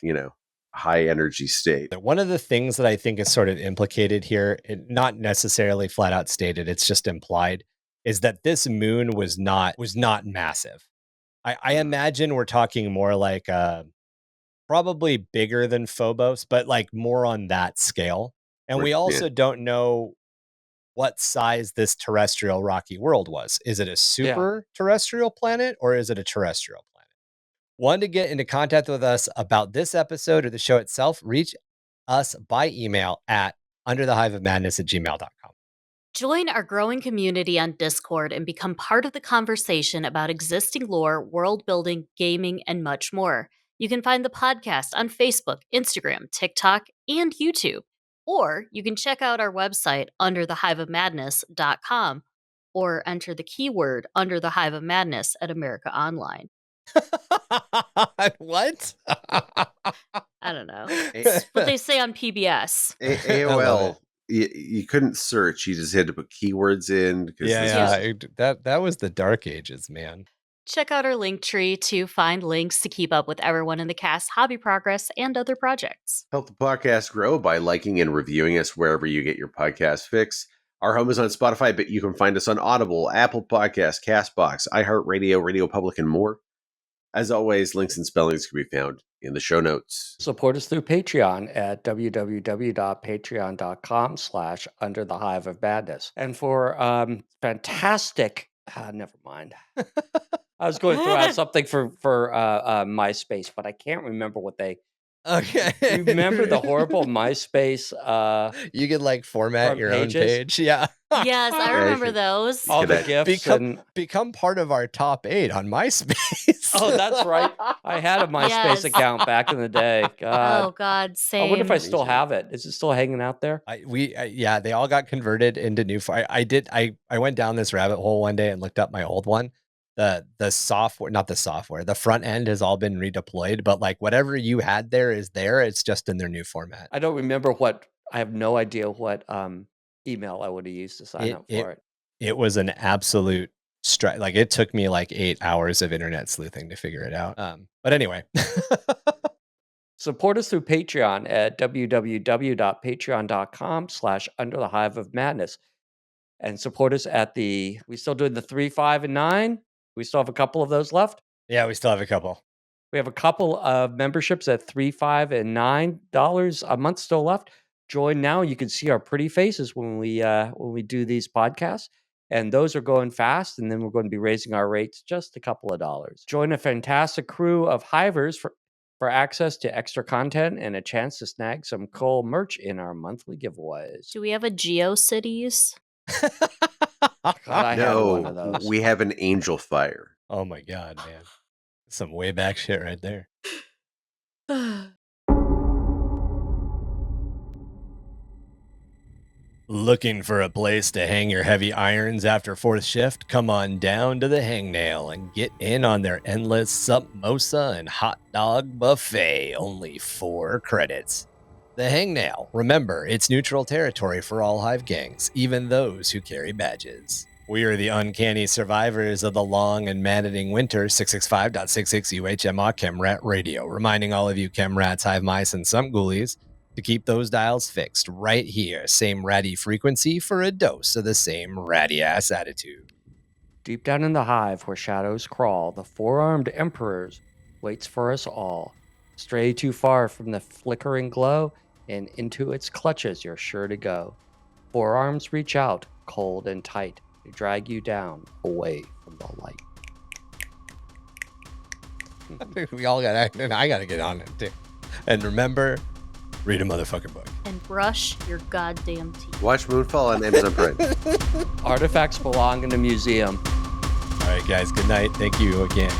high energy state. One of the things that I think is sort of implicated here, not necessarily flat out stated, it's just implied, is that this moon was not massive. I imagine we're talking more like probably bigger than Phobos, but like more on that scale. And we also don't know what size this terrestrial rocky world was. Is it a super terrestrial planet or is it a terrestrial planet? Want to get into contact with us about this episode or the show itself, reach us by email at underthehiveofmadness@gmail.com. Join our growing community on Discord and become part of the conversation about existing lore, world building, gaming, and much more. You can find the podcast on Facebook, Instagram, TikTok, and YouTube. Or you can check out our website, underthehiveofmadness.com, or enter the keyword Under the Hive of Madness at America Online. What? I don't know. It's what they say on PBS. AOL, you couldn't search. You just had to put keywords in. That was the dark ages, man. Check out our link tree to find links to keep up with everyone in the cast, hobby progress, and other projects. Help the podcast grow by liking and reviewing us wherever you get your podcast fix. Our home is on Spotify, but you can find us on Audible, Apple Podcasts, CastBox, iHeartRadio, Radio Public, and more. As always, links and spellings can be found in the show notes. Support us through Patreon at www.patreon.com/underthehiveofmadness. And for fantastic, never mind. I was going to throw out something for MySpace, but I can't remember what they. Okay. You remember the horrible MySpace? You could like format your own page. Yeah. Yes, I remember those. All the gifts. Become part of our top 8 on MySpace. Oh, that's right. I had a MySpace account back in the day. God. Oh God, same. I wonder if I still have it. Is it still hanging out there? They all got converted into new. I went down this rabbit hole one day and looked up my old one. The software, not the software, the front end has all been redeployed, but like whatever you had there is there. It's just in their new format. I don't remember I have no idea what email I would have used to sign up for it. It was an absolute like it took me like 8 hours of internet sleuthing to figure it out. But anyway. Support us through Patreon at www.patreon.com/underthehiveofmadness. And support us at we still doing the 3, 5, and 9? We still have a couple of those left? Yeah, we still have a couple. We have a couple of memberships at $3, $5, and $9 a month still left. Join now. You can see our pretty faces when we do these podcasts. And those are going fast. And then we're going to be raising our rates just a couple of dollars. Join a fantastic crew of hivers for access to extra content and a chance to snag some cool merch in our monthly giveaways. Do we have a GeoCities? God, I had one of those. We have an Angel Fire. Oh my God, man. Some way back shit right there. Looking for a place to hang your heavy irons after 4th shift? Come on down to the Hangnail and get in on their endless samosa and hot dog buffet. Only 4 credits. The Hangnail. Remember, it's neutral territory for all Hive gangs, even those who carry badges. We are the uncanny survivors of the long and maddening winter. 665.66 UHMA Chemrat Radio, reminding all of you Chemrats, Hive Mice, and some ghoulies to keep those dials fixed right here. Same ratty frequency for a dose of the same ratty-ass attitude. Deep down in the hive where shadows crawl, the 4-armed emperors waits for us all. Stray too far from the flickering glow, and into its clutches you're sure to go. 4 arms reach out, cold and tight, to drag you down, away from the light. We all got, and I got to get on it too. And remember, read a motherfucking book. And brush your goddamn teeth. Watch Moonfall on Amazon Prime. Artifacts belong in a museum. All right, guys, good night. Thank you again.